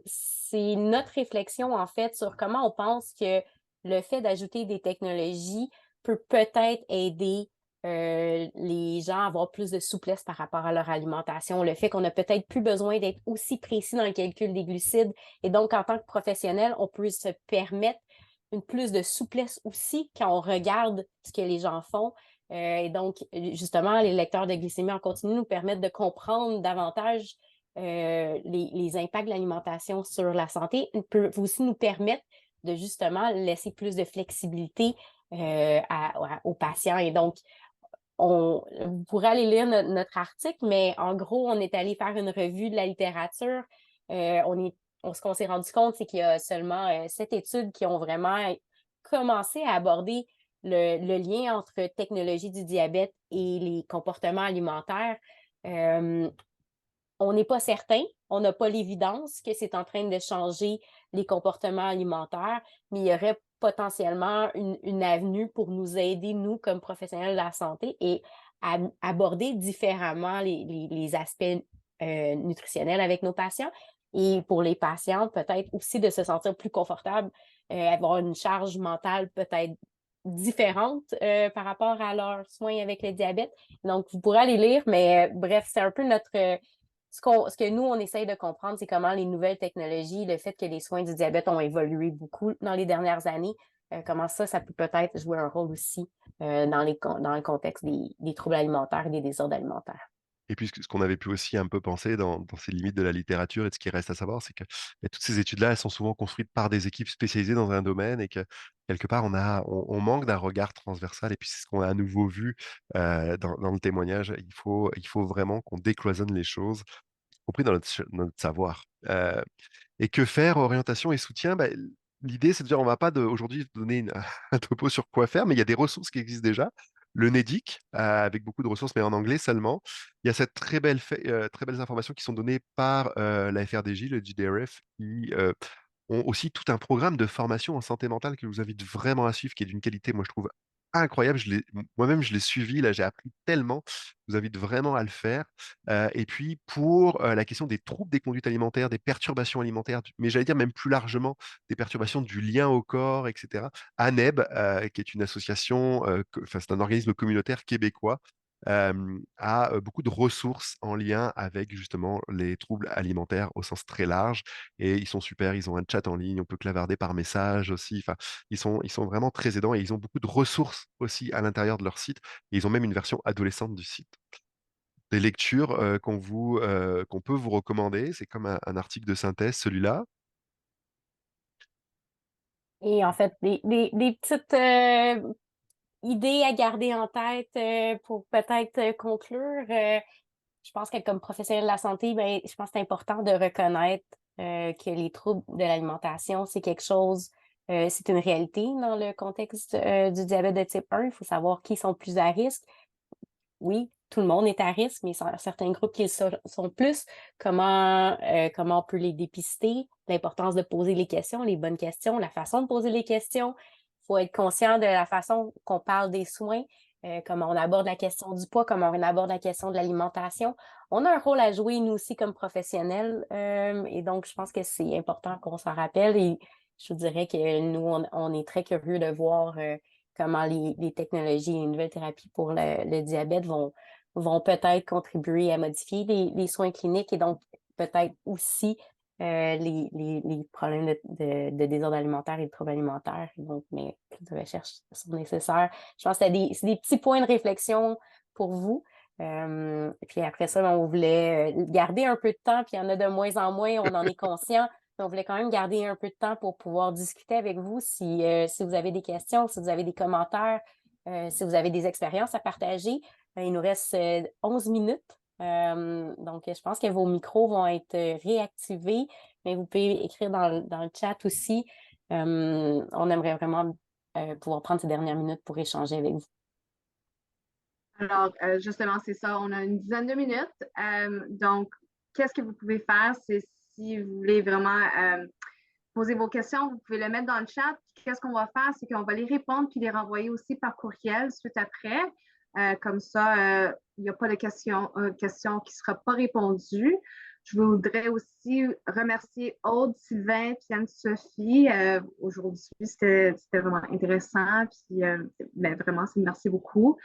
c'est notre réflexion, en fait, sur comment on pense que le fait d'ajouter des technologies peut peut-être aider les gens à avoir plus de souplesse par rapport à leur alimentation. Le fait qu'on n'a peut-être plus besoin d'être aussi précis dans le calcul des glucides. Et donc, en tant que professionnel, on peut se permettre une plus de souplesse aussi quand on regarde ce que les gens font. Et donc, justement, les lecteurs de glycémie en continu nous permettent de comprendre davantage les impacts de l'alimentation sur la santé, peut aussi nous permettre de justement laisser plus de flexibilité aux patients. Et donc, vous pourrez aller lire notre article, mais en gros, on est allé faire une revue de la littérature. Ce qu'on s'est rendu compte, c'est qu'il y a seulement 7 études qui ont vraiment commencé à aborder le lien entre technologie du diabète et les comportements alimentaires. On n'est pas certain, on n'a pas l'évidence que c'est en train de changer les comportements alimentaires, mais il y aurait potentiellement une avenue pour nous aider, nous, comme professionnels de la santé, et à aborder différemment les aspects nutritionnels avec nos patients. Et pour les patientes, peut-être aussi de se sentir plus confortable, avoir une charge mentale peut-être différente par rapport à leurs soins avec le diabète. Donc, vous pourrez aller lire, mais bref, c'est un peu ce que nous, on essaye de comprendre, c'est comment les nouvelles technologies, le fait que les soins du diabète ont évolué beaucoup dans les dernières années, comment ça peut peut-être jouer un rôle aussi dans le contexte des troubles alimentaires et des désordres alimentaires. Et puis ce qu'on avait pu aussi un peu penser dans ces limites de la littérature et de ce qui reste à savoir, c'est que, toutes ces études-là, elles sont souvent construites par des équipes spécialisées dans un domaine et que quelque part on manque d'un regard transversal et puis c'est ce qu'on a à nouveau vu, dans le témoignage. Il faut vraiment qu'on décloisonne les choses, y compris dans notre savoir. Et que faire? Orientation et soutien, bah, l'idée, c'est de dire, on va pas aujourd'hui donner un topo sur quoi faire, mais il y a des ressources qui existent déjà. Le NEDIC, avec beaucoup de ressources, mais en anglais seulement. Il y a cette très belles informations qui sont données par la FRDJ, le JDRF, qui ont aussi tout un programme de formation en santé mentale que je vous invite vraiment à suivre, qui est d'une qualité, moi, je trouve incroyable. Moi-même, je l'ai suivi, là, j'ai appris tellement. Je vous invite vraiment à le faire. Et puis, pour la question des troubles des conduites alimentaires, des perturbations alimentaires, mais j'allais dire même plus largement, des perturbations du lien au corps, etc. ANEB, qui est une association, enfin, c'est un organisme communautaire québécois, a beaucoup de ressources en lien avec justement les troubles alimentaires au sens très large. Et ils sont super, ils ont un chat en ligne, on peut clavarder par message aussi. Enfin, ils sont vraiment très aidants et ils ont beaucoup de ressources aussi à l'intérieur de leur site. Et ils ont même une version adolescente du site. Des lectures qu'on peut vous recommander, c'est comme un article de synthèse, celui-là. Et en fait, des petites idées à garder en tête pour peut-être conclure. Je pense que comme professionnel de la santé, ben, je pense que c'est important de reconnaître que les troubles de l'alimentation, c'est quelque chose, c'est une réalité dans le contexte du diabète de type 1. Il faut savoir qui sont plus à risque. Oui, tout le monde est à risque, mais certains groupes qui le sont plus. Comment on peut les dépister? L'importance de poser les questions, les bonnes questions, la façon de poser les questions. Il faut être conscient de la façon qu'on parle des soins, comment on aborde la question du poids, comment on aborde la question de l'alimentation. On a un rôle à jouer, nous aussi, comme professionnels, et donc je pense que c'est important qu'on s'en rappelle. Et je vous dirais que nous, on est très curieux de voir comment les technologies et les nouvelles thérapies pour le diabète vont peut-être contribuer à modifier les soins cliniques et donc peut-être aussi les problèmes de désordre alimentaire et de troubles alimentaires. Donc, mais plus de recherches sont nécessaires. Je pense que c'est des petits points de réflexion pour vous. Et puis après ça, on voulait garder un peu de temps, puis il y en a de moins en moins, on en est conscient. Mais on voulait quand même garder un peu de temps pour pouvoir discuter avec vous si vous avez des questions, si vous avez des commentaires, si vous avez des expériences à partager. Il nous reste 11 minutes. Donc, je pense que vos micros vont être réactivés, mais vous pouvez écrire dans le chat aussi. On aimerait vraiment pouvoir prendre ces dernières minutes pour échanger avec vous. Alors, justement, c'est ça. On a une dizaine de minutes. Donc, qu'est-ce que vous pouvez faire? C'est si vous voulez vraiment poser vos questions, vous pouvez le mettre dans le chat. Qu'est-ce qu'on va faire? C'est qu'on va les répondre puis les renvoyer aussi par courriel suite après. Comme ça, il n'y a pas de questions qui ne sera pas répondues. Je voudrais aussi remercier Aude, Sylvain et Anne-Sophie. Aujourd'hui, c'était vraiment intéressant. Puis, vraiment, merci beaucoup.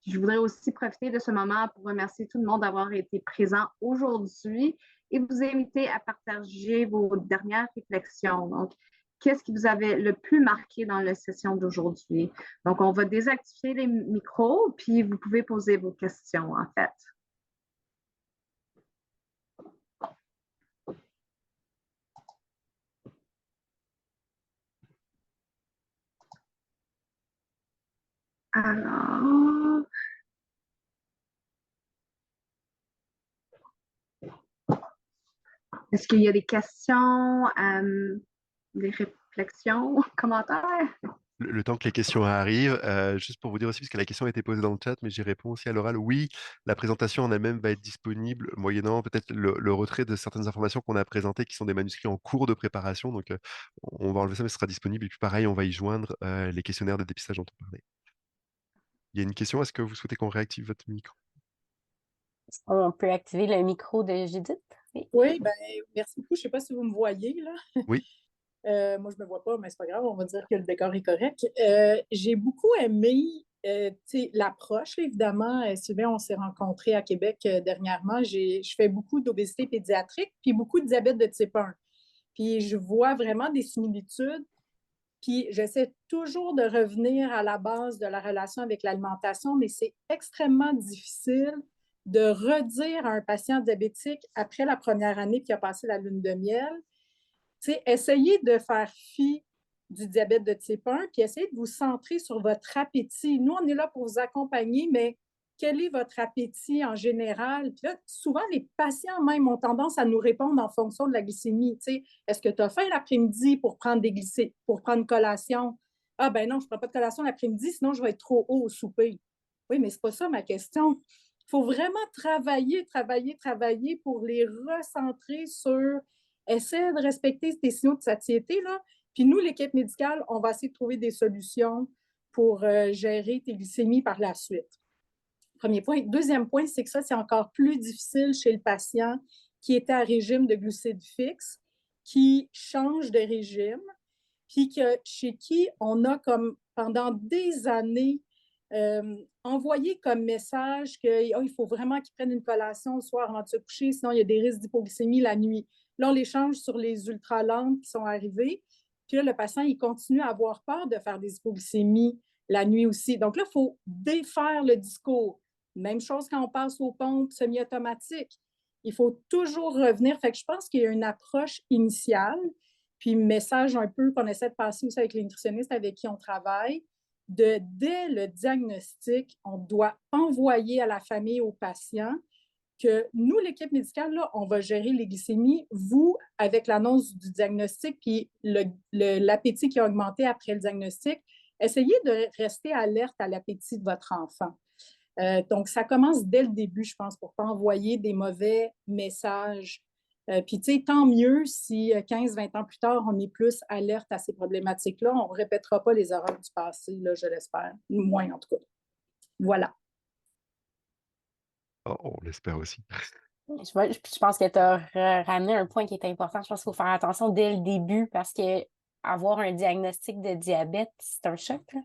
Je voudrais aussi profiter de ce moment pour remercier tout le monde d'avoir été présent aujourd'hui et vous inviter à partager vos dernières réflexions. Donc, qu'est-ce qui vous avait le plus marqué dans la session d'aujourd'hui? Donc, on va désactiver les micros, puis vous pouvez poser vos questions, en fait. Alors, est-ce qu'il y a des questions, des réflexions, commentaires? Le temps que les questions arrivent, juste pour vous dire aussi, parce que la question a été posée dans le chat, mais j'y réponds aussi à l'oral. Oui, la présentation en elle-même va être disponible, moyennant peut-être le retrait de certaines informations qu'on a présentées, qui sont des manuscrits en cours de préparation. Donc, on va enlever ça, mais ce sera disponible. Et puis, pareil, on va y joindre les questionnaires de dépistage dont on parlait. Il y a une question, est-ce que vous souhaitez qu'on réactive votre micro? On peut activer le micro de Judith? Oui, ben, merci beaucoup. Je ne sais pas si vous me voyez, là. Oui. Moi, je ne me vois pas, mais c'est pas grave, on va dire que le décor est correct. J'ai beaucoup aimé l'approche, évidemment. Sylvain, on s'est rencontrés à Québec dernièrement. Je fais beaucoup d'obésité pédiatrique, puis beaucoup de diabète de type 1. Puis je vois vraiment des similitudes. Puis j'essaie toujours de revenir à la base de la relation avec l'alimentation, mais c'est extrêmement difficile de redire à un patient diabétique après la première année qui a passé la lune de miel, essayez de faire fi du diabète de type 1, puis essayez de vous centrer sur votre appétit. Nous, on est là pour vous accompagner, mais quel est votre appétit en général? Puis là, souvent, les patients même ont tendance à nous répondre en fonction de la glycémie. Est-ce que tu as faim l'après-midi pour prendre pour prendre une collation? Ah ben non, je ne prends pas de collation l'après-midi, sinon je vais être trop haut au souper. Oui, mais ce n'est pas ça ma question. Il faut vraiment travailler pour les recentrer sur essaie de respecter tes signaux de satiété, là. Puis nous, l'équipe médicale, on va essayer de trouver des solutions pour gérer tes glycémies par la suite. Premier point. Deuxième point, c'est que ça, c'est encore plus difficile chez le patient qui était à régime de glucides fixes, qui change de régime, puis chez qui on a comme pendant des années envoyé comme message qu'il faut vraiment qu'ils prennent une collation le soir avant de se coucher, sinon il y a des risques d'hypoglycémie la nuit. Là, on les change sur les ultra-lentes qui sont arrivées. Puis là, le patient, il continue à avoir peur de faire des hypoglycémies la nuit aussi. Donc là, il faut défaire le discours. Même chose quand on passe aux pompes semi-automatiques. Il faut toujours revenir. Fait que je pense qu'il y a une approche initiale, puis message un peu qu'on essaie de passer aussi avec les nutritionnistes avec qui on travaille, dès le diagnostic, on doit envoyer à la famille, aux patients, que nous, l'équipe médicale, là, on va gérer les glycémies. Vous, avec l'annonce du diagnostic, puis l'appétit qui a augmenté après le diagnostic, essayez de rester alerte à l'appétit de votre enfant. Donc, ça commence dès le début, je pense, pour ne pas envoyer des mauvais messages. Puis, tu sais, tant mieux si 15-20 ans plus tard, on est plus alerte à ces problématiques-là. On ne répétera pas les erreurs du passé, là, je l'espère. Moins, en tout cas. Voilà. Oh, on l'espère aussi. Je pense que tu as ramené un point qui est important. Je pense qu'il faut faire attention dès le début parce que avoir un diagnostic de diabète, c'est un choc, là.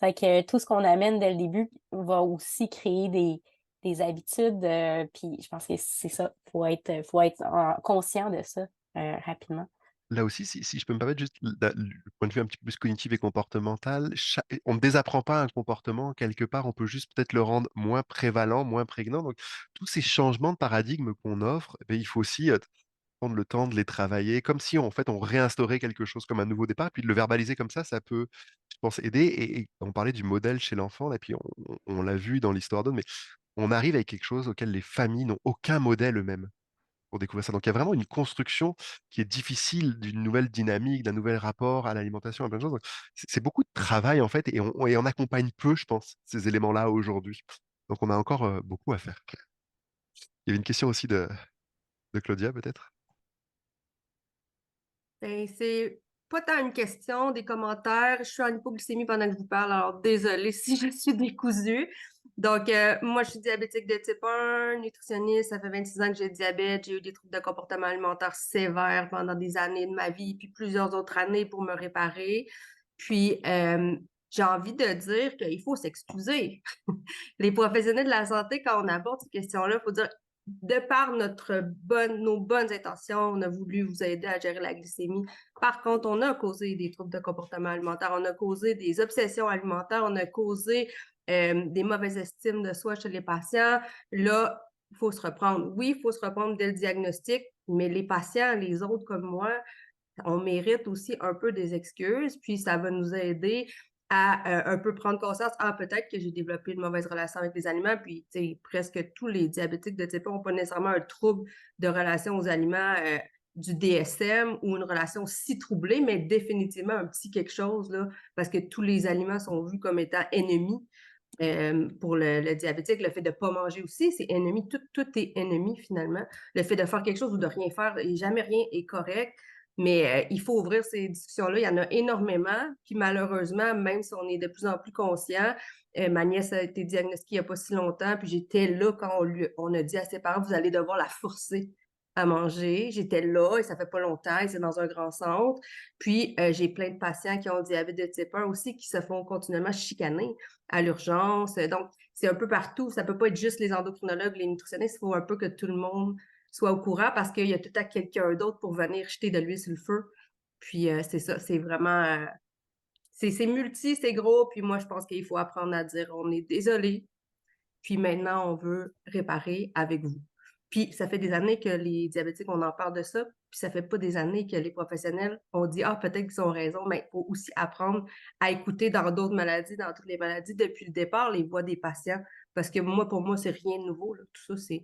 C'est que tout ce qu'on amène dès le début va aussi créer des habitudes. Puis je pense que c'est ça. Faut être conscient de ça rapidement. Là aussi, si je peux me permettre juste le point de vue un petit peu plus cognitif et comportemental, on ne désapprend pas un comportement quelque part, on peut juste peut-être le rendre moins prévalent, moins prégnant. Donc, tous ces changements de paradigme qu'on offre, eh bien, il faut aussi prendre le temps de les travailler, comme si en fait on réinstaurait quelque chose comme un nouveau départ, puis de le verbaliser comme ça peut, je pense, aider. Et on parlait du modèle chez l'enfant, là, puis on l'a vu dans l'histoire d'Aude, mais on arrive avec quelque chose auquel les familles n'ont aucun modèle eux-mêmes pour découvrir ça. Donc il y a vraiment une construction qui est difficile d'une nouvelle dynamique, d'un nouvel rapport à l'alimentation, à plein de choses. Donc, c'est beaucoup de travail en fait, et on accompagne peu, je pense, ces éléments-là aujourd'hui. Donc on a encore beaucoup à faire. Il y avait une question aussi de Claudia, peut-être? Ben, c'est pas tant une question, des commentaires. Je suis en hypoglycémie pendant que je vous parle, alors désolée si je suis décousue. Donc, moi, je suis diabétique de type 1, nutritionniste. Ça fait 26 ans que j'ai le diabète. J'ai eu des troubles de comportement alimentaire sévères pendant des années de ma vie, puis plusieurs autres années pour me réparer. Puis, j'ai envie de dire qu'il faut s'excuser. Les professionnels de la santé, quand on aborde ces questions-là, il faut dire de par nos bonnes intentions, on a voulu vous aider à gérer la glycémie. Par contre, on a causé des troubles de comportement alimentaire, on a causé des obsessions alimentaires, on a causé des mauvaises estimes de soi chez les patients. Là, il faut se reprendre. Oui, il faut se reprendre dès le diagnostic, mais les patients, les autres comme moi, on mérite aussi un peu des excuses, puis ça va nous aider à un peu prendre conscience, peut-être que j'ai développé une mauvaise relation avec les aliments, puis presque tous les diabétiques de type 1 n'ont pas nécessairement un trouble de relation aux aliments du DSM ou une relation si troublée, mais définitivement un petit quelque chose, là, parce que tous les aliments sont vus comme étant ennemis. Pour le diabétique, le fait de ne pas manger aussi, c'est ennemi. Tout est ennemi finalement. Le fait de faire quelque chose ou de rien faire, jamais rien est correct. Mais il faut ouvrir ces discussions-là. Il y en a énormément. Puis malheureusement, même si on est de plus en plus conscient, ma nièce a été diagnostiquée il n'y a pas si longtemps. Puis j'étais là quand on a dit à ses parents, vous allez devoir la forcer à manger. J'étais là et ça fait pas longtemps et c'est dans un grand centre. Puis j'ai plein de patients qui ont le diabète de type 1 aussi qui se font continuellement chicaner à l'urgence. Donc, c'est un peu partout. Ça peut pas être juste les endocrinologues, les nutritionnistes. Il faut un peu que tout le monde soit au courant parce qu'il y a tout à quelqu'un d'autre pour venir jeter de l'huile sur le feu. Puis c'est ça, c'est vraiment c'est multi, c'est gros, puis moi, je pense qu'il faut apprendre à dire on est désolé, puis maintenant, on veut réparer avec vous. Puis ça fait des années que les diabétiques, on en parle de ça, puis ça fait pas des années que les professionnels ont dit, ah, peut-être qu'ils ont raison, mais il faut aussi apprendre à écouter dans d'autres maladies, dans toutes les maladies, depuis le départ, les voix des patients. Parce que moi, pour moi, c'est rien de nouveau, là. Tout ça,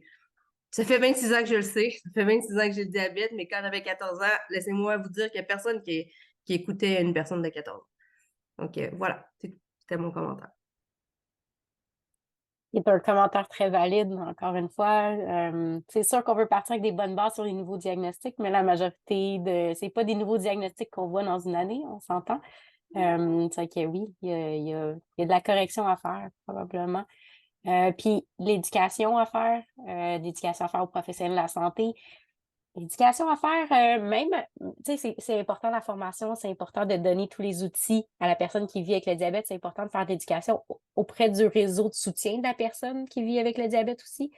ça fait 26 ans que je le sais, ça fait 26 ans que j'ai le diabète, mais quand j'avais 14 ans, laissez-moi vous dire qu'il n'y a personne qui écoutait une personne de 14 ans. Donc voilà, c'était mon commentaire. C'est un commentaire très valide, encore une fois. C'est sûr qu'on veut partir avec des bonnes bases sur les nouveaux diagnostics, mais la majorité c'est pas des nouveaux diagnostics qu'on voit dans une année, on s'entend. C'est vrai que oui, il y a de la correction à faire, probablement. Puis l'éducation à faire aux professionnels de la santé. L'éducation à faire, même, tu sais, c'est important la formation, c'est important de donner tous les outils à la personne qui vit avec le diabète, c'est important de faire de l'éducation auprès du réseau de soutien de la personne qui vit avec le diabète aussi.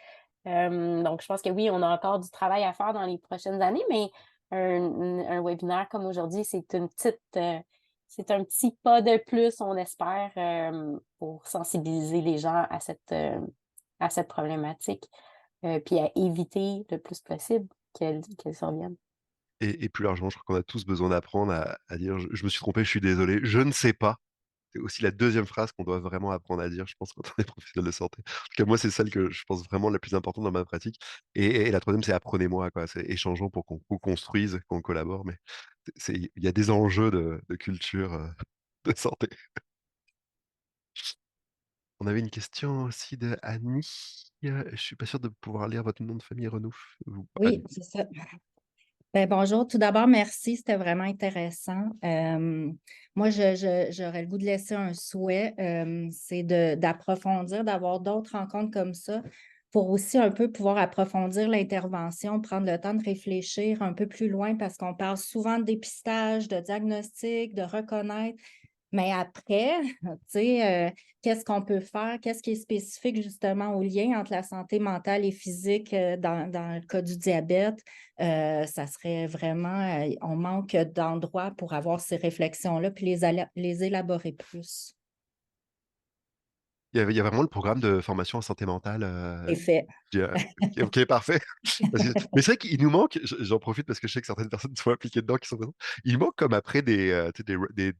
Donc, je pense que oui, on a encore du travail à faire dans les prochaines années, mais un webinaire comme aujourd'hui, c'est un petit pas de plus, on espère, pour sensibiliser les gens à cette problématique, puis à éviter le plus possible qu'elle survienne. Et plus largement, je crois qu'on a tous besoin d'apprendre à dire je me suis trompé, je suis désolé, je ne sais pas. C'est aussi la deuxième phrase qu'on doit vraiment apprendre à dire, je pense, quand on est professionnel de santé. En tout cas, moi, c'est celle que je pense vraiment la plus importante dans ma pratique. Et la troisième, c'est apprenez-moi, quoi. C'est échangeons pour qu'on co-construise, qu'on collabore. Mais il y a des enjeux de culture, de santé. On avait une question aussi de Annie. Je suis pas sûr de pouvoir lire votre nom de famille, Renouf. Oui, c'est ça. Ben, bonjour. Tout d'abord, merci. C'était vraiment intéressant. Moi, j'aurais le goût de laisser un souhait, c'est d'approfondir, d'avoir d'autres rencontres comme ça pour aussi un peu pouvoir approfondir l'intervention, prendre le temps de réfléchir un peu plus loin parce qu'on parle souvent de dépistage, de diagnostic, de reconnaître. Mais après, tu sais, qu'est-ce qu'on peut faire? Qu'est-ce qui est spécifique justement au lien entre la santé mentale et physique dans le cas du diabète? Ça serait vraiment, on manque d'endroits pour avoir ces réflexions-là puis les élaborer plus. Il y a vraiment le programme de formation en santé mentale. C'est fait. Ok, parfait. Mais c'est vrai qu'il nous manque, j'en profite parce que je sais que certaines personnes sont impliquées dedans qui sont présentes. Il manque comme après tu sais,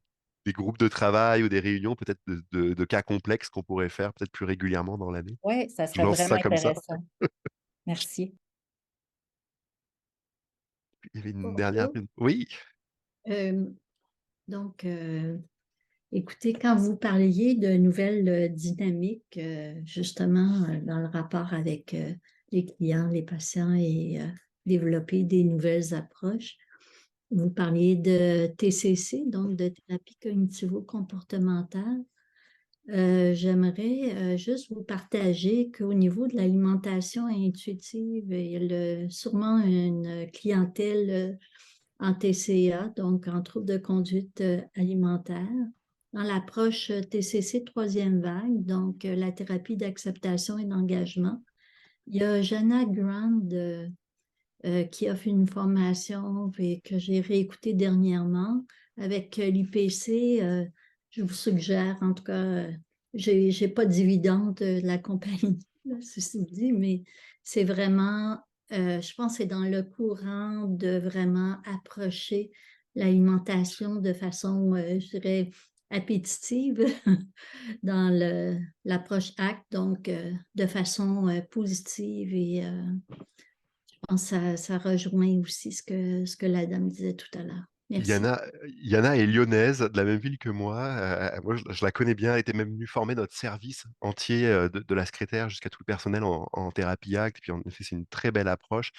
des groupes de travail ou des réunions peut-être de cas complexes qu'on pourrait faire peut-être plus régulièrement dans l'année. Oui, ça Je serait lance vraiment ça comme ça. intéressant. Merci. Il y avait une dernière. Bonjour. Oui, Euh, donc, écoutez, quand vous parliez de nouvelles dynamiques, justement, dans le rapport avec les clients, les patients et développer des nouvelles approches, vous parliez de TCC, donc de thérapie cognitivo-comportementale. J'aimerais juste vous partager qu'au niveau de l'alimentation intuitive, il y a sûrement une clientèle en TCA, donc en trouble de conduite alimentaire. Dans l'approche TCC troisième vague, donc la thérapie d'acceptation et d'engagement, il y a Jana Grand qui offre une formation et que j'ai réécoutée dernièrement avec l'UPC. Je vous suggère, en tout cas, j'ai pas de dividende de la compagnie, là, ceci dit, mais c'est vraiment, je pense que c'est dans le courant de vraiment approcher l'alimentation de façon, je dirais, appétitive dans l'approche ACT, donc de façon positive et je pense que ça rejoint aussi ce que la dame disait tout à l'heure. Merci. Yana est lyonnaise, de la même ville que moi. Moi, je la connais bien. Elle était même venue former notre service entier de la secrétaire jusqu'à tout le personnel en thérapie acte. Puis en effet, c'est une très belle approche.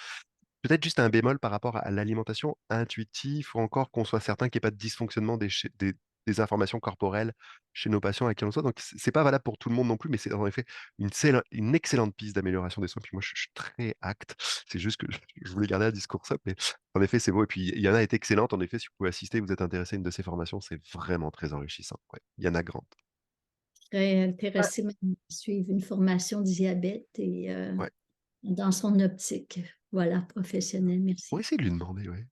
Peut-être juste un bémol par rapport à l'alimentation intuitive. Il faut encore qu'on soit certain qu'il n'y ait pas de dysfonctionnement des informations corporelles chez nos patients à qui on soit. Donc, c'est pas valable pour tout le monde non plus, mais c'est en effet une excellente piste d'amélioration des soins. Puis moi, je suis très acte. C'est juste que je voulais garder un discours ça, mais en effet, c'est beau. Et puis, Yana est excellente. En effet, si vous pouvez assister, vous êtes intéressé à une de ces formations, c'est vraiment très enrichissant. Ouais. Yana Grant. Je serais intéressée maintenant à suivre une formation diabète et Ouais. dans son optique, voilà, professionnelle. On va Merci. essayer de lui demander, ouais.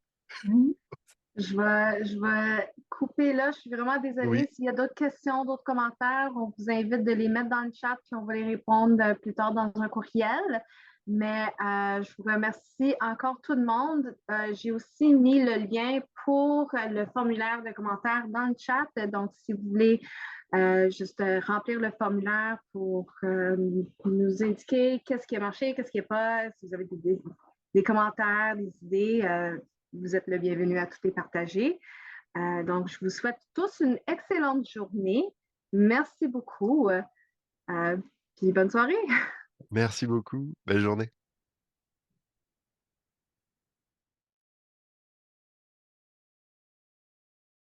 Je vais couper là. Je suis vraiment désolée. Oui. S'il y a d'autres questions, d'autres commentaires, on vous invite de les mettre dans le chat puis on va les répondre plus tard dans un courriel. Mais je vous remercie encore tout le monde. J'ai aussi mis le lien pour le formulaire de commentaires dans le chat. Donc, si vous voulez juste remplir le formulaire pour nous indiquer qu'est-ce qui a marché, qu'est-ce qui n'a pas, si vous avez des commentaires, des idées, vous êtes le bienvenu à tous les partager. Donc, je vous souhaite tous une excellente journée. Merci beaucoup. Puis bonne soirée. Merci beaucoup. Belle journée.